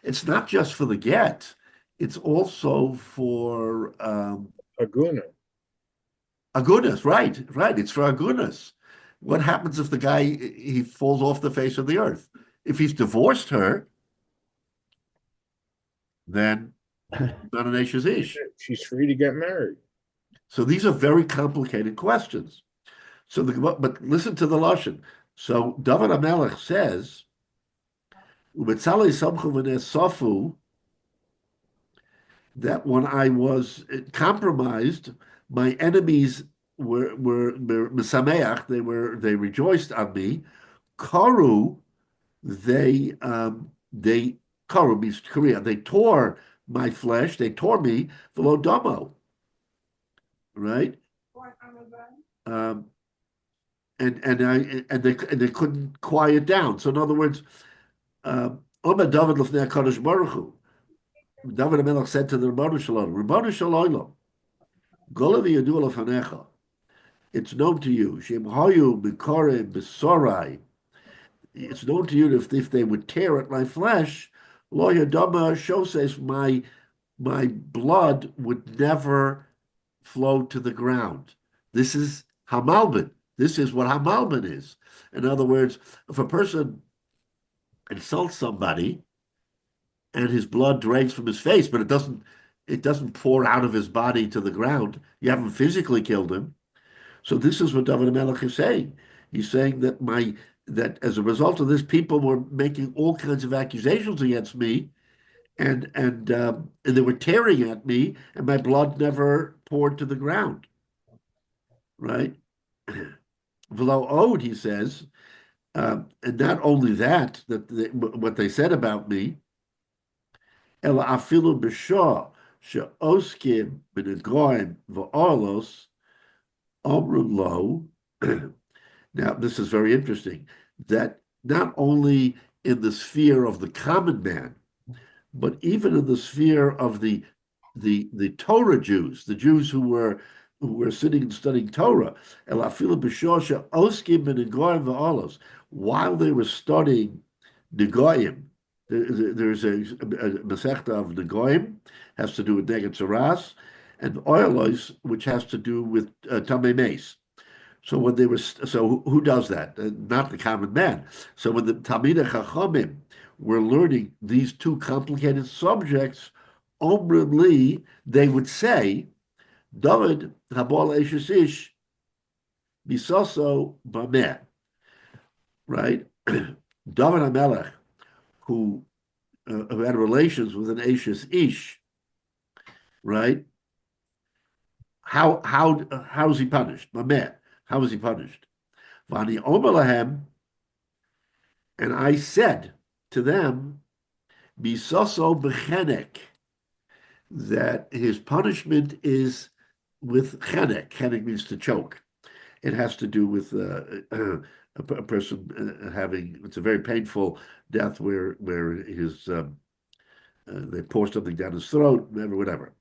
it's not just for the get, it's also for Aguna. Agunas, right. It's for Agunas. What happens if the guy, he falls off the face of the earth? If he's divorced her, then not an Eishes Ish. She's free to get married. So these are very complicated questions. So but listen to the lashon. So David HaMelech says, "Ubetzalei samchu v'nes sofu," that when I was compromised, my enemies were mesameach. They rejoiced on me. Karu, they karu means Korea. They tore my flesh. They tore me below domo. Right. Um, and they couldn't quiet down. So in other words, Omer David lefnei Hakadosh Baruch Hu. David HaMelech said to the Ribono Shel Olam, Ribono Shel Olam, Gola v'yadu lefanecha. It's known to you, Shem hayu b'korei b'sorai. It's known to you that if they would tear at my flesh, lo yadama shoses, my blood would never flow to the ground. This is Hamalbin. This is what Hamalbin is. In other words, if a person insults somebody and his blood drains from his face, but it doesn't pour out of his body to the ground, you haven't physically killed him. So this is what David HaMelech is saying. He's saying that as a result of this, people were making all kinds of accusations against me, and they were tearing at me, and my blood never poured to the ground. Right? V'lo od, he says, and not only that what they said about me, ela afilu b'shah she'oskim b'negoim v'orlos omru lo. Now, this is very interesting, that not only in the sphere of the common man, but even in the sphere of the Torah Jews, the Jews who were sitting and studying Torah, while they were studying Negoim, there's a Masechta of Negoim, has to do with Neged Saras, and Oilos, which has to do with Tamei Meis. So when they were, so who does that? Not the common man. So when the Talmidei Chachamim were learning these two complicated subjects, Omrim Li, they would say, David Habal Eishes Ish Bisoso Bameh, right? David HaMelech, who had relations with an Eishes Ish, right? How is he punished? Bameh. How was he punished? Vani Omer lahem, and I said to them, Bisoso bechenek, that his punishment is with chenek. Chenek means to choke. It has to do with a person having, it's a very painful death where his they pour something down his throat, whatever.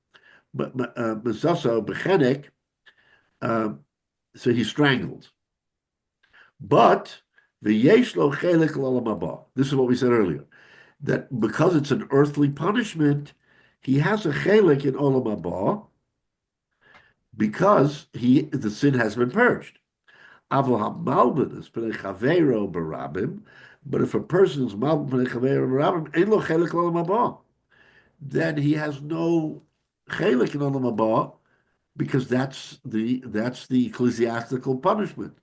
But Bisoso bechenek, so he's strangled. But the yeshlo chelik l'olam haba. This is what we said earlier, that because it's an earthly punishment, he has a chelik in olam haba because the sin has been purged. Avol hamalbin is pnei chaveiro barabim, but if a person is malbin pnei chaveiro barabim, ein lo chelik l'olam haba, then he has no chelik in olam haba, because that's the ecclesiastical punishment.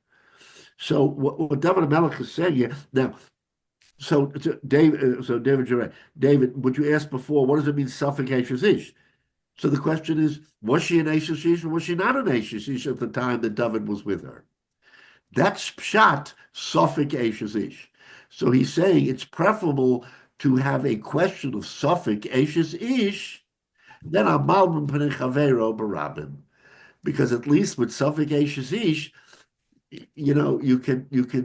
So what David HaMelech is saying here now. So David, you're right. David, what you asked before, what does it mean? Safek Eishes Ish. So the question is, was she an Eishes Ish or was she not an Eishes Ish at the time that David was with her? That's pshat Safek Eishes Ish. So he's saying it's preferable to have a question of Safek Eishes Ish then Amalbim Pnei Chaveiro Barabim, because at least with Safek Eishes Ish, you know, you can look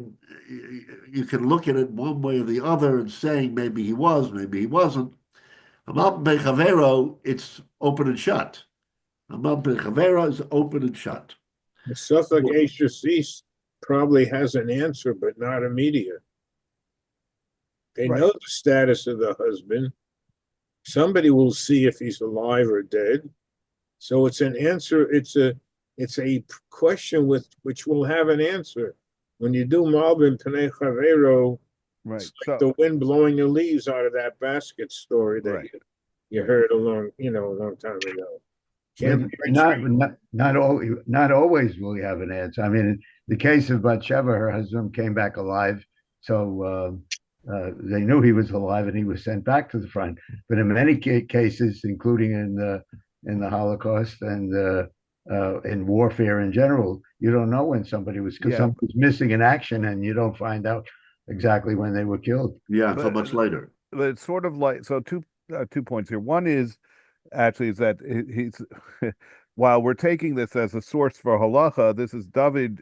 at it one way or the other and saying maybe he was, maybe he wasn't. Amalbim Pnei Chaveiro, it's open and shut. Amalbim Pnei Chaveiro is open and shut. The Safek Eishes Ish probably has an answer, but not immediate. They know the status of the husband. Somebody will see if he's alive or dead. So it's an answer. It's a question with which will have an answer. When you do Malbim Pnei Chaveiro, it's like the wind blowing the leaves out of that basket story that you heard a long time ago. Not always will he have an answer. I mean, in the case of Bathsheba, her husband came back alive, so they knew he was alive, and he was sent back to the front. But in many cases, including in the Holocaust and in warfare in general, you don't know when somebody was because somebody was missing in action, and you don't find out exactly when they were killed. Yeah, until much later. But it's sort of like so. Two points here. One is actually is that he's while we're taking this as a source for halacha, this is David.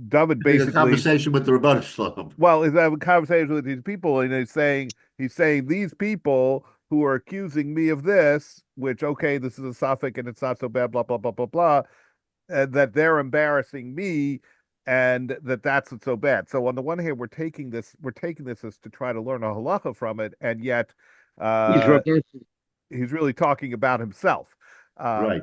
David basically a conversation with the Rebbeinu Shalom. Well, he's having a conversation with these people, and he's saying these people who are accusing me of this, which okay, this is a suffix and it's not so bad, blah blah blah blah blah, that they're embarrassing me, and that's what's so bad. So on the one hand, we're taking this as to try to learn a halacha from it, and yet he's really talking about himself, right?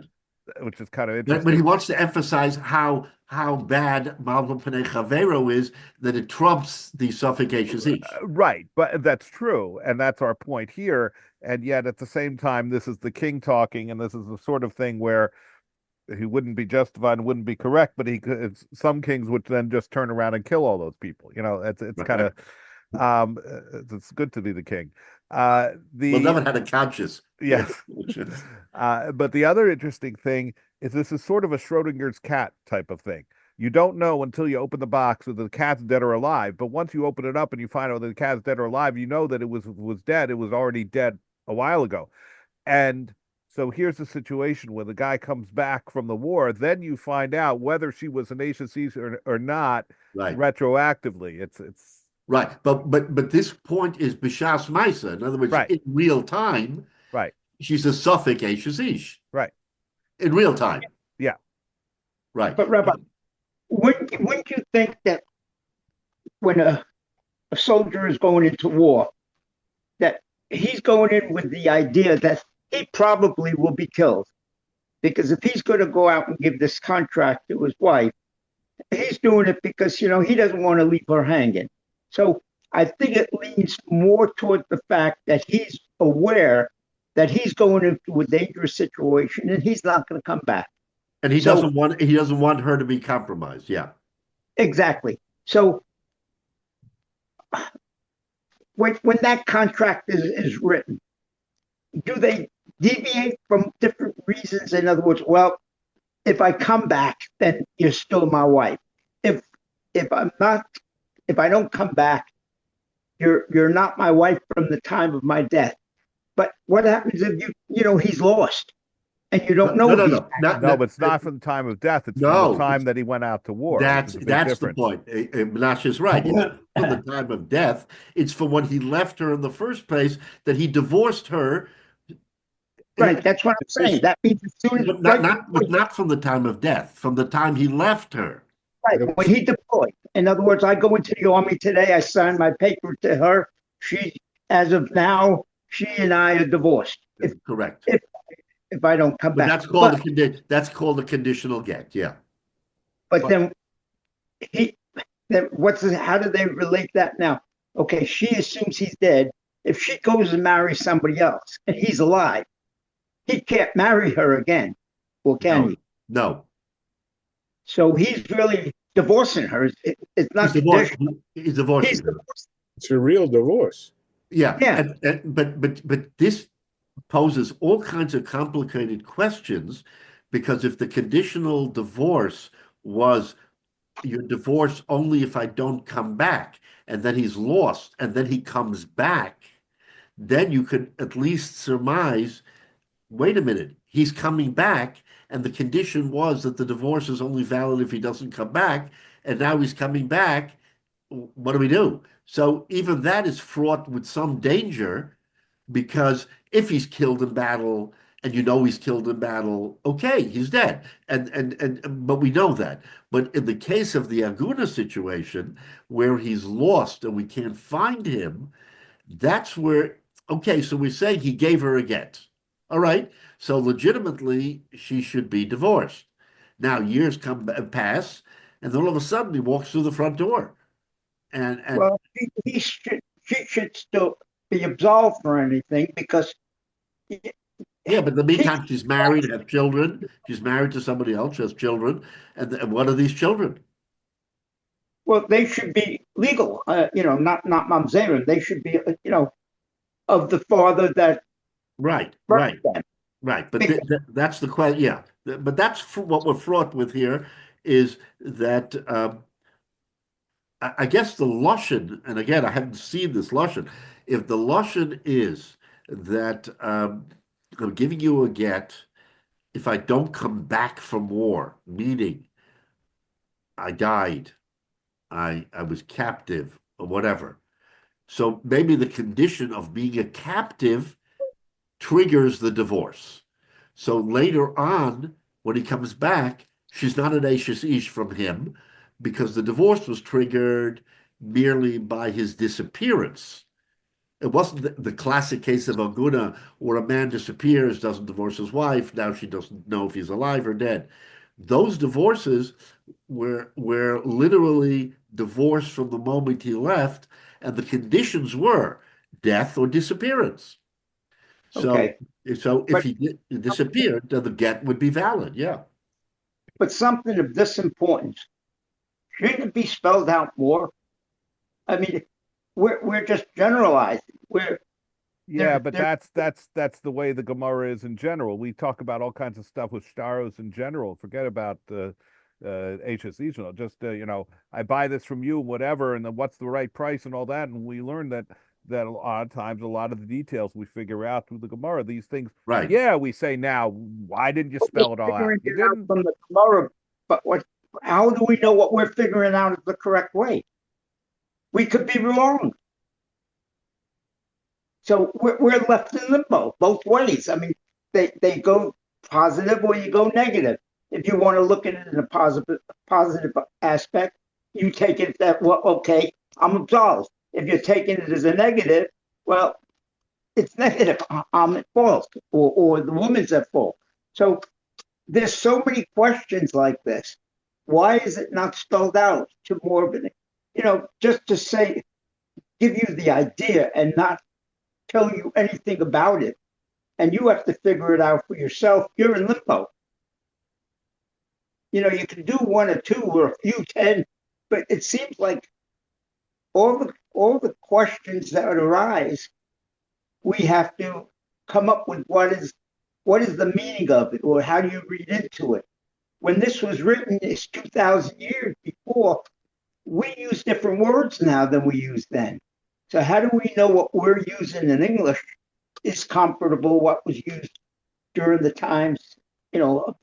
Which is kind of interesting. But he wants to emphasize how bad Malbim Pnei Chavero is, that it trumps the suffix ish. Right, but that's true, and that's our point here. And yet, at the same time, this is the king talking, and this is the sort of thing where he wouldn't be justified and wouldn't be correct, but he could. Some kings would then just turn around and kill all those people. You know, it's kind of it's good to be the king. Well, David had a conscience. Yes. But the other interesting thing is this is sort of a Schrodinger's cat type of thing. You don't know until you open the box whether the cat's dead or alive. But once you open it up and you find out whether the cat's dead or alive, you know that it was dead. It was already dead a while ago. And so here's the situation where the guy comes back from the war. Then you find out whether she was an Ashes or not, right, retroactively. It's right. But this point is B'shas Maisa. In other words, right, in real time, right, she's a suffix ish. Right. In real time. Yeah. Right. But Rabbi, wouldn't you think that when a soldier is going into war, that he's going in with the idea that he probably will be killed? Because if he's going to go out and give this contract to his wife, he's doing it because, he doesn't want to leave her hanging. So I think it leans more toward the fact that he's aware that he's going into a dangerous situation and he's not going to come back. And he doesn't want her to be compromised. Yeah. Exactly. So when that contract is written, do they deviate from different reasons? In other words, well, if I come back, then you're still my wife. If I don't come back, you're not my wife from the time of my death. But what happens if he's lost and you don't know? No, but it's not from the time of death. It's from the time that he went out to war. That's the point. Menashe's right. It's not from the time of death. It's from when he left her in the first place, that he divorced her. Right. That's what I'm saying. That means as soon as not from the time of death, from the time he left her. Right. When he deployed. In other words, I go into the army today. I sign my paper to her. As of now, she and I are divorced. Correct. If I don't come back, that's called a conditional get. Yeah. But then how do they relate that now? Okay, she assumes he's dead. If she goes and marries somebody else and he's alive, he can't marry her again. Well, can he? No. So he's really divorcing her. It's not conditional. He's divorcing her. It's a real divorce. Yeah. But this poses all kinds of complicated questions, because if the conditional divorce was you're divorced only if I don't come back, and then he's lost, and then he comes back, then you could at least surmise, wait a minute, he's coming back, and the condition was that the divorce is only valid if he doesn't come back, and now he's coming back. What do we do? So even that is fraught with some danger, because if he's killed in battle, and he's killed in battle, okay, he's dead, but we know that. But in the case of the Aguna situation, where he's lost and we can't find him, that's where, okay, so we're saying he gave her a get. All right, so legitimately she should be divorced. Now years pass, and then all of a sudden he walks through the front door, and well, she should still be absolved for anything, because Yeah, but in the He, meantime, she's married, has children. She's married to somebody else, she has children. And what are these children? well, they should be legal, not mamzerim. They should be, of the father that Right, birthed right, them. right. But Because, that's the question. Yeah, but that's what we're fraught with here is that I guess the Lashon, and again, I haven't seen this Lashon. If the Lashon is that I'm giving you a get if I don't come back from war, meaning I died, I was captive, or whatever. So maybe the condition of being a captive triggers the divorce. So later on, when he comes back, she's not an Ashes Ish from him because the divorce was triggered merely by his disappearance. It wasn't the classic case of Aguna where a man disappears, doesn't divorce his wife, now she doesn't know if he's alive or dead. Those divorces were literally divorced from the moment he left, and the conditions were death or disappearance. So, okay, so if but he disappeared, then the get would be valid. Yeah. something of this importance shouldn't it be spelled out more? I mean, we're just generalizing. Yeah, but There that's the way the Gemara is in general. We talk about all kinds of stuff with shtaros in general. Forget about HSE. Just I buy this from you, whatever, and then what's the right price and all that. And we learn that a lot of times, a lot of the details we figure out through the Gemara. These things, Right. yeah, we say now, why didn't you we're spell it all out? figuring You it out didn't. from the Gemara, but how do we know what we're figuring out is the correct way? We could be wrong. So we're left in limbo both ways. I mean, they go positive or you go negative. If you want to look at it in a positive aspect, you take it that, well, okay, I'm absolved. If you're taking it as a negative, well, it's negative. I'm at fault, or the woman's at fault. So there's so many questions like this. Why is it not spelled out to more of an, just to say, give you the idea and not tell you anything about it, and you have to figure it out for yourself. You're in limbo. You can do one or two or a few 10, but it seems like all the questions that arise, we have to come up with what is the meaning of it, or how do you read into it. When this was written, it's 2,000 years before. We use different words now than we used then. So how do we know what we're using in English is comparable what was used during the times, of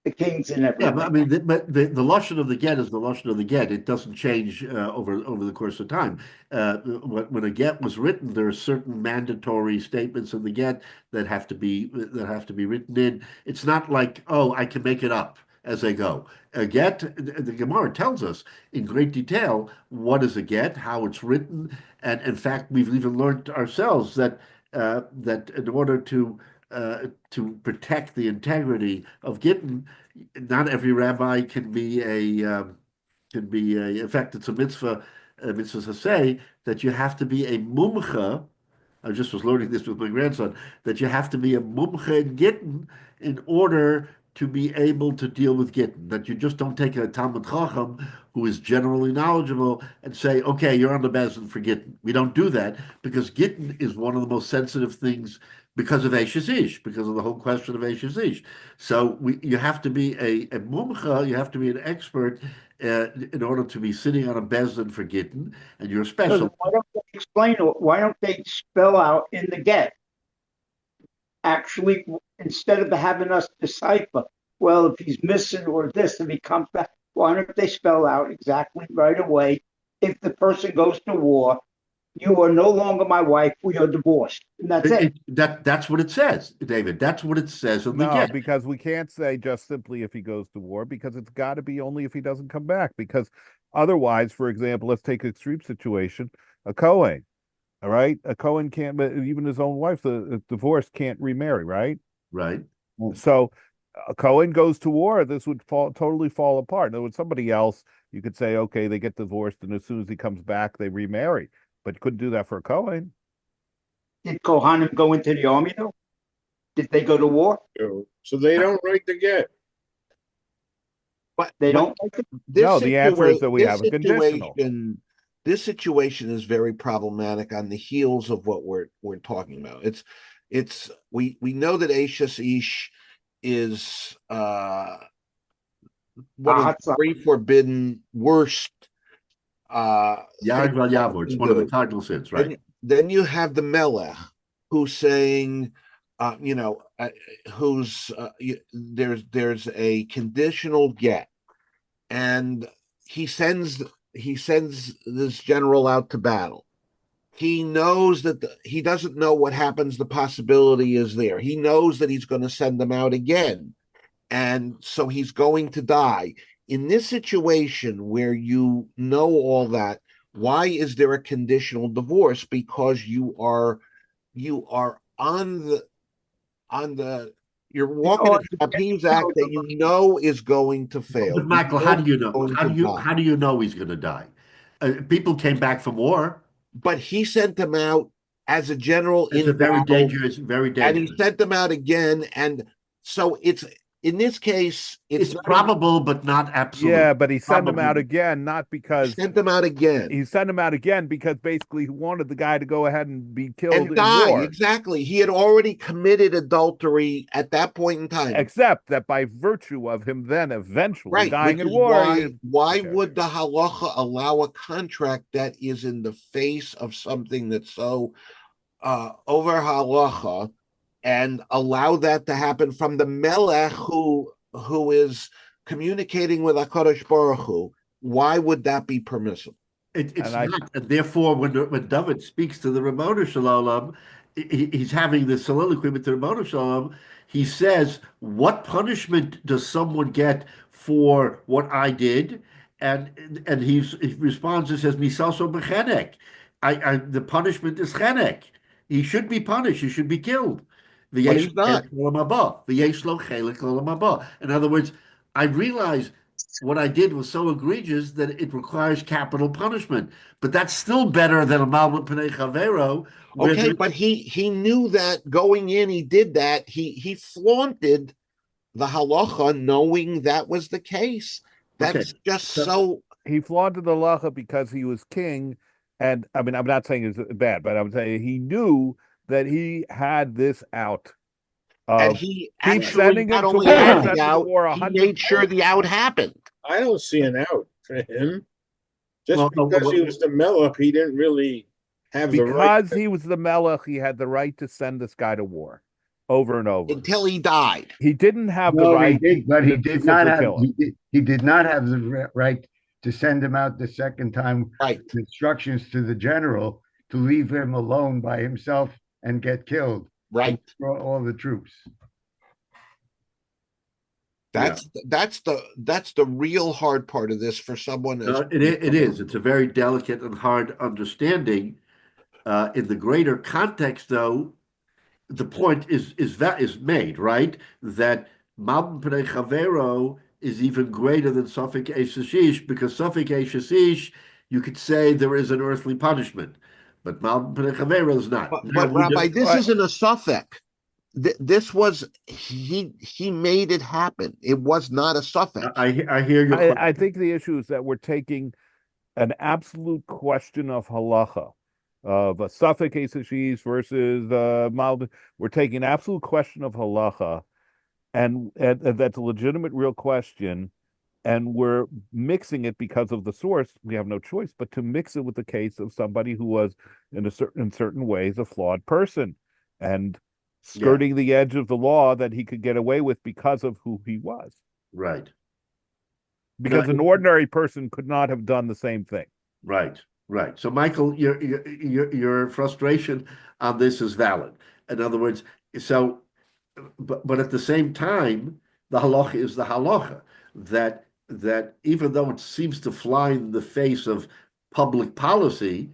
the kings and Yeah, but I everything? mean, the lashon of the get is the lashon of the get. It doesn't change over the course of time. When a get was written, there are certain mandatory statements in the get that have to be written in. It's not like, oh, I can make it up as I go. A get, the Gemara tells us in great detail what is a get, how it's written, and in fact, we've even learned ourselves that in order to protect the integrity of Gittin, not every rabbi can be in fact it's a mitzvah to say that you have to be a mumcha. I just was learning this with my grandson, that you have to be a mumcha in Gittin in order to be able to deal with Gittin. That you just don't take a Talmud Chacham who is generally knowledgeable and say, okay, you're on the bezin for Gittin. We don't do that because Gittin is one of the most sensitive things because of Eishes Ish, because of the whole question of Eishes Ish. So you have to be a mumcha, you have to be an expert in order to be sitting on a bezin for Gittin, and you're So special. why don't they explain it? Why don't they spell out in the get? Actually, instead of having us decipher, well, if he's missing or this, if he comes back, why don't they spell out exactly right away? If the person goes to war, you are no longer my wife, we are divorced. And that's it. That's what it says, David. That's what it says in the No, get. because we can't say just simply if he goes to war, because it's got to be only if he doesn't come back. Because otherwise, for example, let's take an extreme situation, a Kohen. All right, a Cohen can't, but even his own wife, the divorce can't remarry, right? Right. So a Cohen goes to war, this would totally fall apart. Now, with somebody else, you could say, okay, they get divorced, and as soon as he comes back, they remarry. But you couldn't do that for a Cohen. Did Kohanim go into the army though? Did they go to war? So they don't write the get. They but don't. No, the answer is that we have a conditional. This situation is very problematic on the heels of what we're talking about. We know that Ashes Ish is one of the very forbidden worst Yarg Val Yavor, it's one of the cardinal sins, right? Then you have the Melech who's saying there's a conditional get, and he sends this general out to battle. He knows that he doesn't know what happens. The possibility is there. He knows that he's going to send them out again, and so he's going to die. In this situation where you know all that, why is there a conditional divorce? Because you are on the you're walking a trapeze act that you know is going to fail. But Michael, how do you know? How do you know he's going to die? People came back from war, but he sent them out as a general. It's a very dangerous, very dangerous. And he sent them out again, and so it's. In this case, it's probable, but not absolute. Yeah, but he sent them out again, not because he sent them out again. He sent them out again because basically he wanted the guy to go ahead and be killed and die. In war. Exactly. He had already committed adultery at that point in time. Except that by virtue of him then eventually dying in war. Why would the halacha allow a contract that is in the face of something that's so over halacha? And allow that to happen from the Melech who is communicating with HaKadosh Baruch Hu? Why would that be permissible? It's not. And therefore, when David speaks to the Ramona Shalom, he's having the soliloquy with the Ramona Shalom. He says, "What punishment does someone get for what I did?" And he responds and says, "Misaso b'chenek." The punishment is chenek. He should be punished. He should be killed. But he's not. In other words, I realized what I did was so egregious that it requires capital punishment. But that's still better than a malmut pnei chavero. Okay, but he knew that going in, he did that. He flaunted the halacha knowing that was the case. That's just so. He flaunted the halacha because he was king. And I mean, I'm not saying it's bad, but I'm saying he knew that he had this out. And he actually not only had the out, he made sure the out happened. I don't see an out for him. Just because he was the Melech, he didn't really have the right. Because he was the Melech, he had the right to send this guy to war over and over. Until he died. He didn't have the right. He did not have the right to send him out the second time. Right. Instructions to the general to leave him alone by himself and get killed. Right. For all the troops. That's the real hard part of this for someone. It is. It's a very delicate and hard understanding. In the greater context, though, the point is made, right? That Malbim Pnei Chavero is even greater than Safek Eishish, because Safek Eishish, you could say there is an earthly punishment. But Malbim Pnei Chavero is not. But Rabbi, this isn't a suffix. This was he made it happen. It was not a suffix. I hear you. I think the issue is that we're taking an absolute question of halacha, of a suffix esishis versus Malbim. We're taking an absolute question of halacha, and that's a legitimate, real question. And we're mixing it because of the source. We have no choice but to mix it with the case of somebody who was, in certain ways, a flawed person and skirting the edge of the law that he could get away with because of who he was. Right. Because an ordinary person could not have done the same thing. Right. So, Michael, your frustration on this is valid. In other words, but at the same time, the halacha is the halacha. That even though it seems to fly in the face of public policy,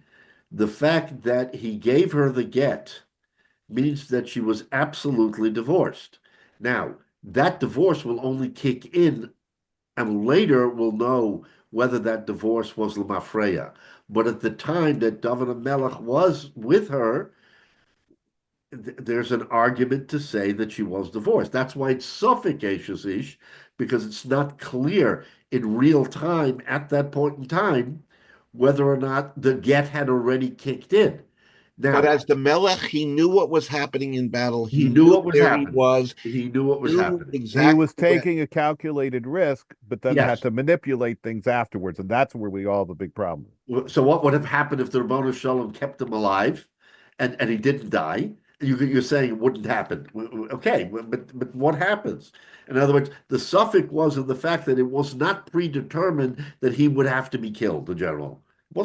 the fact that he gave her the get means that she was absolutely divorced. Now, that divorce will only kick in, and later we'll know whether that divorce was l'mafreya. But at the time that David HaMelech was with her, there's an argument to say that she was divorced. That's why it's Suffolk Ish, because it's not clear in real time at that point in time whether or not the get had already kicked in. But Now, as the Melech, he knew what was happening in battle. he He knew knew what was where he happening. was, He knew what was knew happening. He was exactly where. taking a calculated risk, but then had Yes. to manipulate things afterwards, and that's where we all have a big problem. So what would have happened if the Rabbanu Shalom kept him alive and he didn't die? You're saying it wouldn't happen. Okay, but what happens? In other words, the suffix was in the fact that it was not predetermined that he would have to be killed, the general. It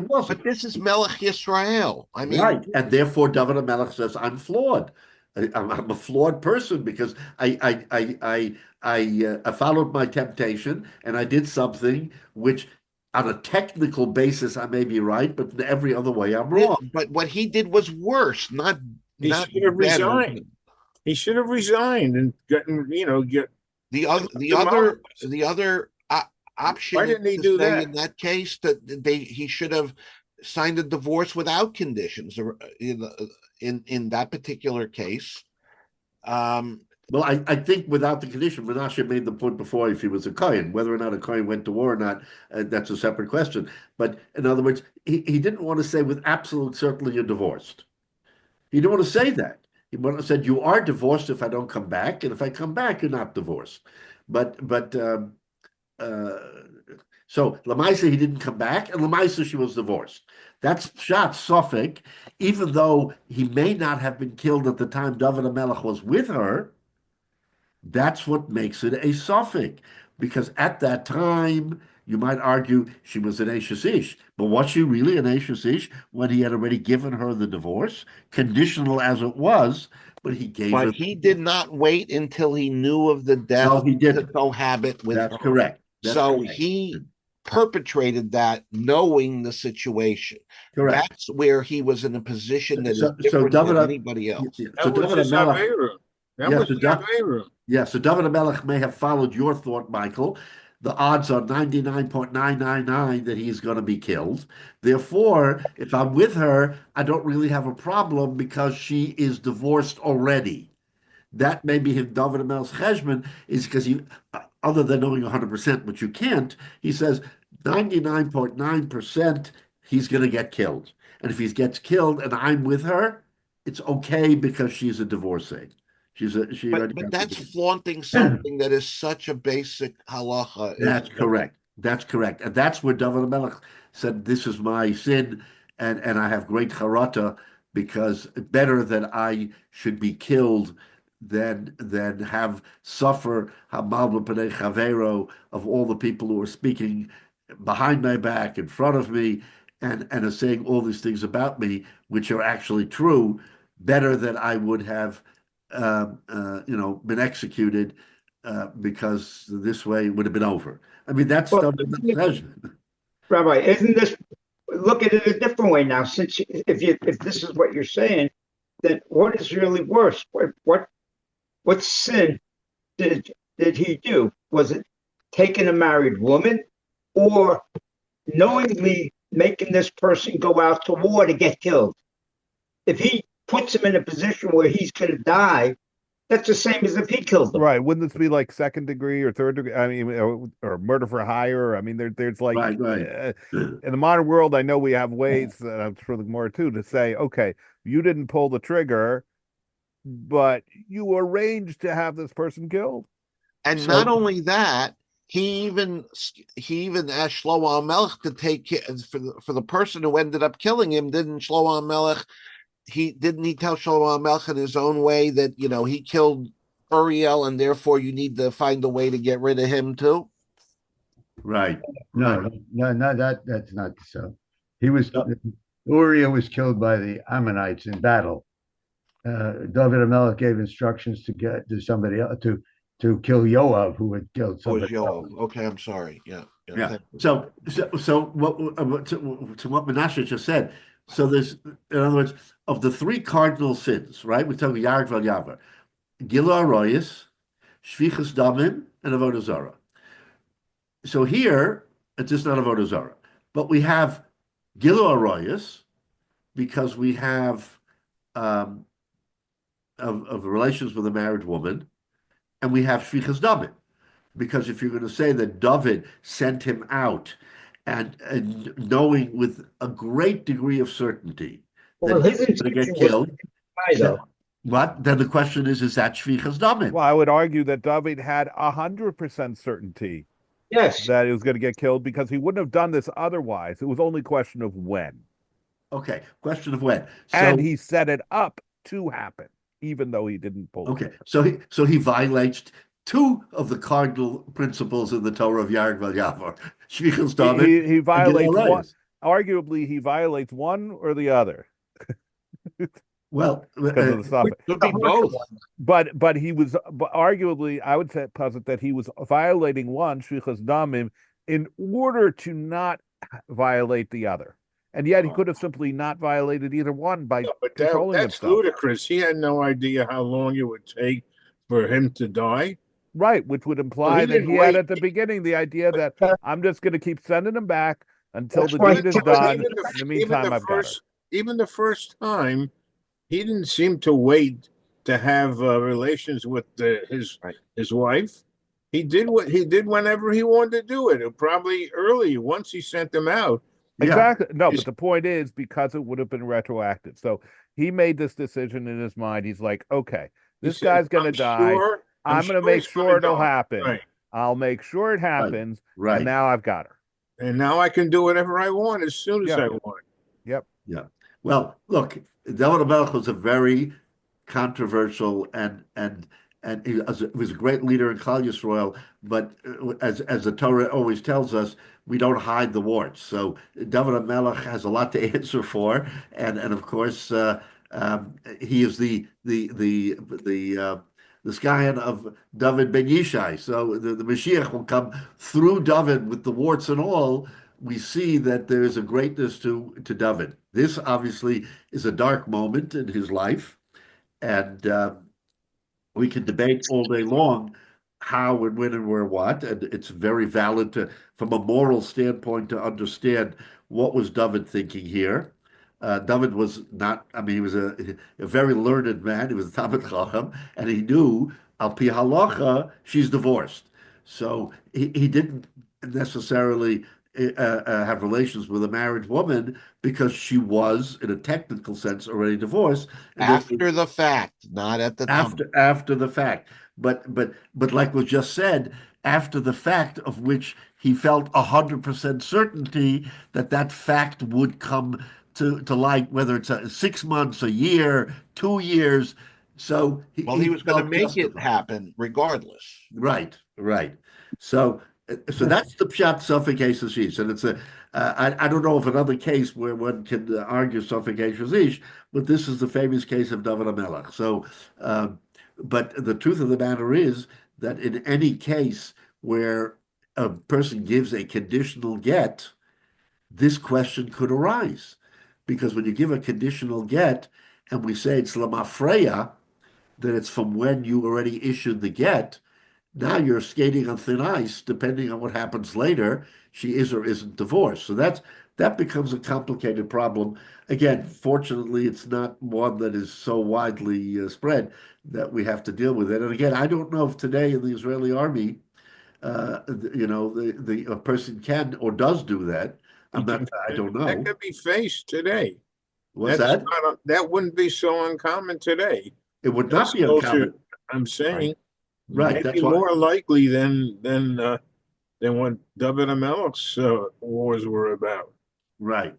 wasn't. But this is Melech Yisrael. I mean, Right. And therefore David HaMelech says, I'm flawed. I'm a flawed person because I followed my temptation and I did something which on a technical basis I may be right, but in every other way I'm wrong. but what he did was worse, not He not should have better. resigned. He should have resigned and gotten, get The other option Why is didn't he to do say that? in that case that he should have signed a divorce without conditions in that particular case. Well, I think without the condition, Menashe made the point before if he was a Kohen, whether or not a Kohen went to war or not, that's a separate question. But in other words, he didn't want to say with absolute certainty you're divorced. He didn't want to say that. He wanted to said you are divorced if I don't come back, and if I come back, you're not divorced. But uh, so Lamaisa he didn't come back, and Lamaisa she was divorced. That's shot Suffolk, even though he may not have been killed at the time David HaMelech was with her. That's what makes it a Suffolk, because at that time you might argue she was an Ashes Ish, but was she really an Ashes Ish when he had already given her the divorce, conditional as it was? But he gave her. But he did not wait until he knew of the death No, he to didn't. cohabit with That's her. correct. That's So correct. he perpetrated that knowing the situation. Correct. That's where he was in a position that is So different David, than anybody else. so That was David his HaMelech, Aveira. That yeah, was so his Da- Aveira. yeah, so David HaMelech may have followed your thought, Michael. The odds are 99.999 that he's going to be killed. Therefore, if I'm with her, I don't really have a problem because she is divorced already. That may be him, David HaMelech's cheshbon, is because he, other than knowing 100%, which you can't, he says 99.9% he's going to get killed. And if he gets killed and I'm with her, it's okay because she's a divorcee. She already But got that's the. flaunting something that is such a basic halacha. That's correct. That's correct. And that's where David HaMelech said, this is my sin, and I have great charata, because better that I should be killed than have suffer Hamal B'Pnei Chavero of all the people who are speaking behind my back, in front of me, and are saying all these things about me, which are actually true, better than I would have been executed, because this way it would have been over. I mean, that's Well, stuff that Rabbi, isn't this, look at it a different way now? Since if this is what you're saying, then what is really worse? What sin did he do? Was it taking a married woman, or knowingly making this person go out to war to get killed? If he puts him in a position where he's going to die, that's the same as if he killed him. Right? Wouldn't this be like second degree or third degree? I mean, or murder for hire? I mean, there's like right. in the modern world, I know we have ways for the more too to say, okay, you didn't pull the trigger, but you arranged to have this person killed. And So- not only that, he even asked Shlomo HaMelech to take for the person who ended up killing him. Didn't Shlomo HaMelech? He tell Shlomo HaMelech in his own way that he killed Uriel, and therefore you need to find a way to get rid of him too. Right. No, that's not so. Uriah was killed by the Ammonites in battle. David HaMelech gave instructions to get to somebody else to kill Yoav, who had killed somebody else. Okay, I'm sorry. Yeah. So what to what Menashe just said. So there's, in other words, of the three cardinal sins, right? We're talking Yarek Val Yavar, Gila Aroyas, Shvichas Damim, and Avodah Zarah. So here it's just not Avodah Zarah, but we have Gila Aroyas because we have of relations with a married woman, and we have shvichas damim. Because if you're going to say that David sent him out and knowing with a great degree of certainty that Well, he's his going to get intention was killed, to die, though. then the question is that shvichas damim? Well, I would argue that David had 100% certainty Yes. that he was going to get killed because he wouldn't have done this otherwise. It was only a question of when. Okay, question of when. And he set it up to happen, even though he didn't pull it. Okay, so he violates two of the cardinal principles in the Torah of Yarg Val Yavar. Shvichas damim. He violates one. one. Arguably, he violates one or the other. Well, because of the stuff. Could be both. But arguably, I would posit that he was violating one shvichas damim in order to not violate the other, and yet he could have simply not violated either one by controlling that's himself. ludicrous. He had no idea how long it would take for him to die. Right, which would imply that he had at the beginning the idea that I'm just going to keep sending him back until the deed is done. In the meantime, I've got her. Even the first time, he didn't seem to wait to have relations with his wife. He did whenever he wanted to do it. Probably early once he sent them out. Exactly. No, but the point is because it would have been retroactive. So he made this decision in his mind. He's like, okay, this guy's going to die. I'm going to make sure it'll happen. Right. I'll make sure it happens. Right. And now I've got her. And now I can do whatever I want as soon as I want. Yep. Yeah. Well, look, David HaMelech was a very controversial and he was a great leader in Klal Yisrael, but as the Torah always tells us, we don't hide the warts. So David HaMelech has a lot to answer for, and of course he is the scion of David ben Yishai. So the Mashiach will come through David with the warts and all. We see that there is a greatness to David. This obviously is a dark moment in his life, and we can debate all day long how and when and where what, and it's very valid from a moral standpoint, to understand what was David thinking here. David was not, he was a very learned man. He was a Talmid Chacham, and he knew, al pi halacha, she's divorced. So he didn't necessarily have relations with a married woman because she was, in a technical sense, already divorced. After the fact, not at the time. After the fact. But like was just said, after the fact of which he felt 100% certainty that fact would come to light, whether it's 6 months, a year, 2 years. So he was going to make it happen regardless. Right. So that's the pshat suffix ish, and it's I don't know of another case where one can argue suffix ish, but this is the famous case of David HaMelech. So, but the truth of the matter is that in any case where a person gives a conditional get, this question could arise, because when you give a conditional get and we say it's lamafreya, that it's from when you already issued the get. Now you're skating on thin ice, depending on what happens later. She is or isn't divorced. So that becomes a complicated problem. Again, fortunately, it's not one that is so widely spread that we have to deal with it. And again, I don't know if today in the Israeli army, a person can or does do that. I don't know. That could be faced today. What's that? That wouldn't be so uncommon today. It would not be uncommon. I'm saying. Right, that's more likely than what David HaMelech's wars were about. Right.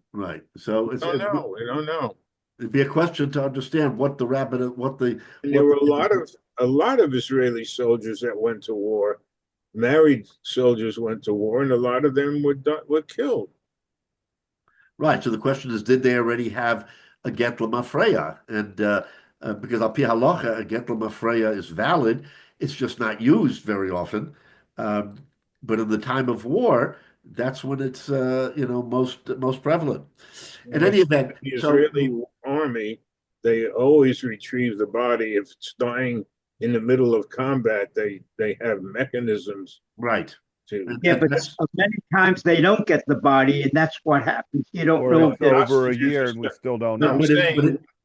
So we don't know. It'd be a question to understand what the rabbit, there were a lot of Israeli soldiers that went to war. Married soldiers went to war, and a lot of them were killed. Right. So the question is, did they already have a get l'mafreya? And because al pi halacha, a get l'mafreya is valid. It's just not used very often. But in the time of war, that's when it's most prevalent. In any event, the Israeli army, they always retrieve the body. If it's dying in the middle of combat, they have mechanisms. Right. But many times they don't get the body, and that's what happens. You don't know. Over a year, and we still don't know.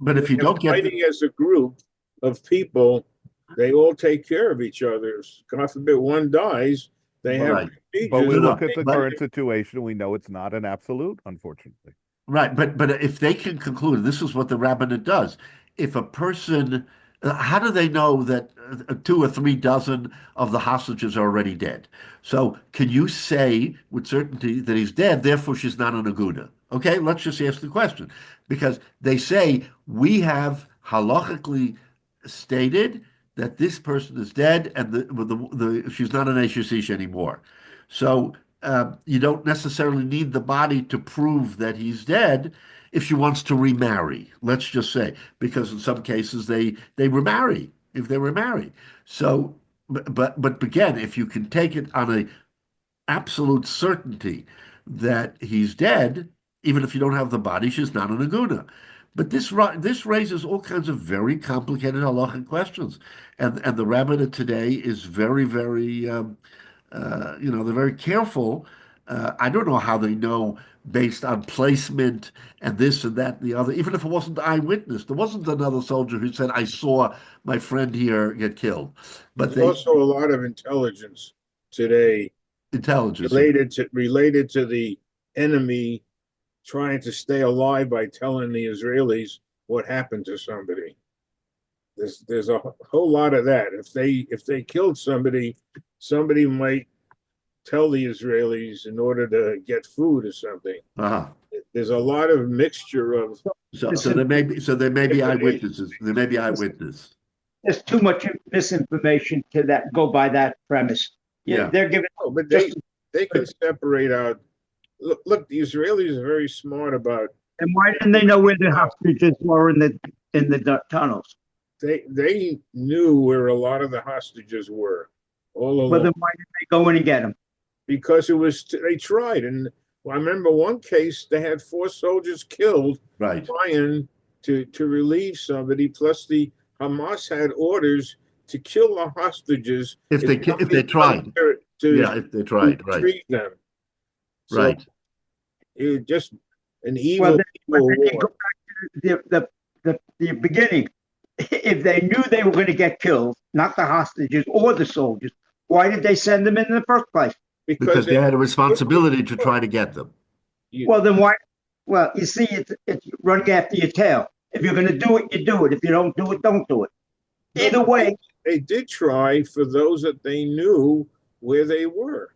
But if you don't get fighting as a group, of people, they all take care of each other. God forbid one dies, they have Right. procedures. But we No, no, look at the but- current situation, we know it's not an absolute, unfortunately. Right, but if they can conclude, and this is what the rabbinate does, if a person, how do they know that 2 or 3 dozen of the hostages are already dead? So can you say with certainty that he's dead, therefore she's not an aguna? Okay, let's just ask the question. Because they say we have halachically stated that this person is dead and she's not an Eshes Ish anymore. So you don't necessarily need the body to prove that he's dead if she wants to remarry, let's just say, because in some cases they remarry if they remarry. So, but again, if you can take it on a absolute certainty that he's dead, even if you don't have the body, she's not an aguna. But this raises all kinds of very complicated halachic questions, and the rabbinate today is very very they're very careful. I don't know how they know based on placement and this and that and the other. Even if it wasn't eyewitness, there wasn't another soldier who said, "I saw my friend here get killed." But There's also a lot of intelligence today intelligence related to the enemy trying to stay alive by telling the Israelis what happened to somebody. There's a whole lot of that. If they killed somebody, somebody might tell the Israelis in order to get food or something. Uh-huh. There's a lot of mixture of So there may be eyewitnesses. There may be eyewitness. There's too much misinformation to that go by that premise. Yeah. They're giving. Oh, but they can separate out. Look, the Israelis are very smart about. And why didn't they know where the hostages were in the tunnels? They knew where a lot of the hostages were all along. Well, then why did they go in and get them? Because they tried, and I remember one case they had 4 soldiers killed Right. trying to relieve somebody. Plus, the Hamas had orders to kill the hostages If they tried. If they tried. Right. retrieve them. So Right. it just an evil, Well, evil then war. go back to the beginning. If they knew they were going to get killed, not the hostages or the soldiers, why did they send them in the first place? Because they had a responsibility to try to get them. Well, then why? Well, you see, it's running after your tail. If you're going to do it, you do it. If you don't do it, don't do it. Either way. They did try for those that they knew where they were.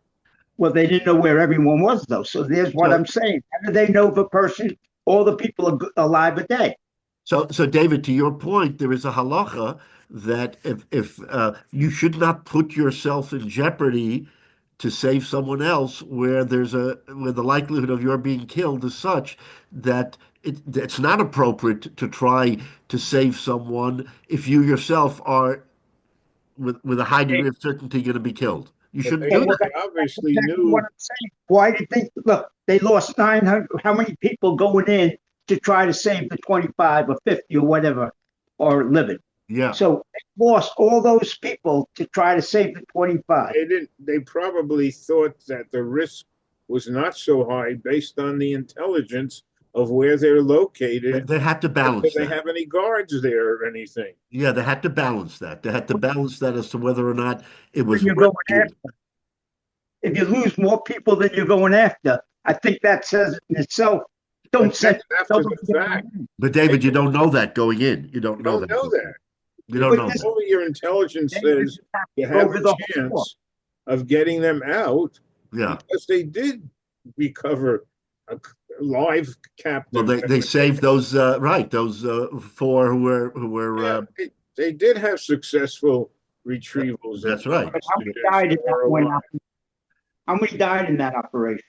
Well, they didn't know where everyone was, though. So there's what I'm saying. How do they know if a person, all the people are alive or dead? So David, to your point, there is a halacha that if you should not put yourself in jeopardy to save someone else, where the likelihood of your being killed is such that it's not appropriate to try to save someone if you yourself are with a high degree of certainty going to be killed. You shouldn't do that. They obviously Exactly knew. what I'm saying. Why did they look? They lost 900. How many people going in to try to save the 25 or 50 or whatever are living? Yeah. So they lost all those people to try to save the 25. They probably thought that the risk was not so high based on the intelligence of where they're located. They had to balance Did they that. have any guards there or anything? Yeah, they had to balance that. They had to balance that as to whether or not it was. You're going after. If you lose more people than you're going after, I think that says it in itself. Don't say after the fact. But David, you don't know that going in. You don't know You don't know that. You don't know this- that. All your intelligence says you have a chance of getting them out. Yeah. Because they did recover a live captive. Well, they saved those those 4 who were. Yeah, they did have successful retrievals. That's right. How many died in that one? How many died in that operation?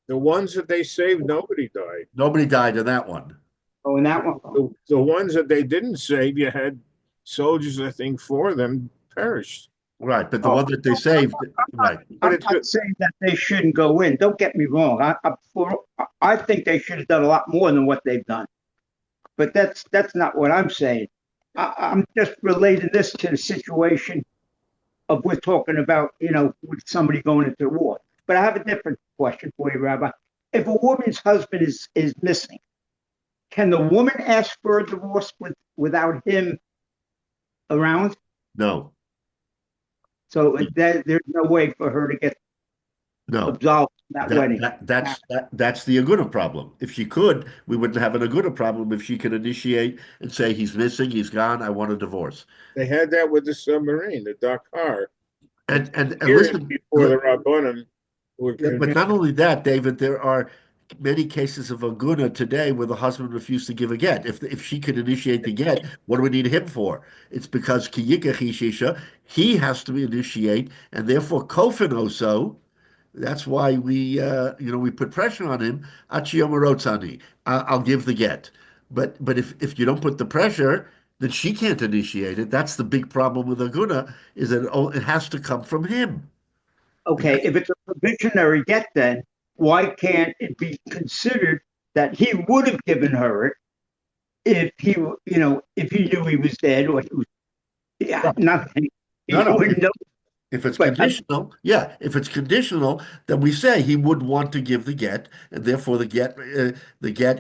The ones that they saved, nobody died. Nobody died in that one. Oh, in that one. The ones that they didn't save, you had soldiers, I think 4 of them perished. Right, but the one that they saved, right. I'm not saying that they shouldn't go in. Don't get me wrong. I think they should have done a lot more than what they've done. But that's not what I'm saying. I'm just relating this to the situation of we're talking about, with somebody going into war. But I have a different question for you, Rabbi. If a woman's husband is missing, can the woman ask for a divorce without him around. No, So there's no way for her to get no. absolved from that wedding. That's the Aguna problem. If she could, we wouldn't have an Aguna problem if she could initiate and say he's missing, he's gone, I want a divorce. They had that with the submarine, the Dakar. And Years listen, before the Rabbanim were yeah, but convinced. not only that, David, there are many cases of Aguna today where the husband refused to give a get. If she could initiate the get, what do we need him for? It's because Kiyika Chishisha, he has to initiate, and therefore Kofin also. That's why we put pressure on him. Achiyomorotzani, I'll give the get. But if you don't put the pressure, then she can't initiate it. That's the big problem with Aguna, is that it has to come from him. Okay, if it's a provisionary get, then why can't it be considered that he would have given her it if if he knew he was dead or he was, yeah, nothing. He No, no. wouldn't know. If it's But conditional, yeah, if it's conditional, then we say he would want to give the get, and therefore the get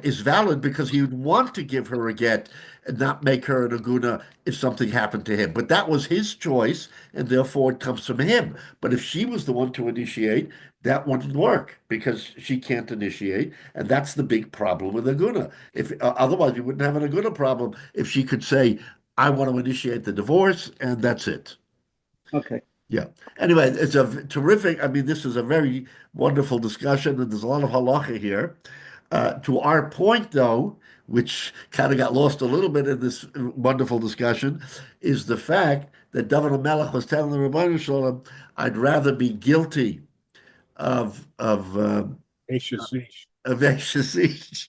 is valid because he would want to give her a get and not make her an aguna if something happened to him. But that was his choice, and therefore it comes from him. But if she was the one to initiate, that wouldn't work because she can't initiate, and that's the big problem with aguna. If otherwise, you wouldn't have an aguna problem if she could say, "I want to initiate the divorce," and that's it. okay. Yeah. Anyway, it's a terrific. I mean, this is a very wonderful discussion, and there's a lot of halacha here. To our point, though, which kind of got lost a little bit in this wonderful discussion, is the fact that David Melech was telling the Rebbeinu Shalom, "I'd rather be guilty of HSH. exorcism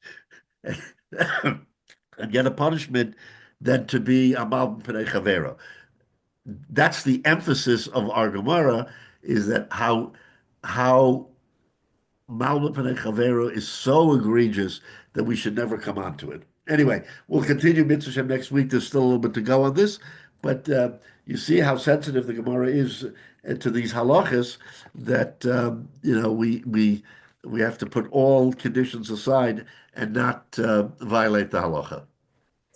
and get a punishment than to be amal p'nei chavero." That's the emphasis of our Gemara, is that how Malma Pnei Chavero is so egregious that we should never come onto it. Anyway, we'll continue Mitzvah Shem next week. There's still a little bit to go on this, but you see how sensitive the Gemara is to these halachas, that we have to put all conditions aside and not violate the halacha.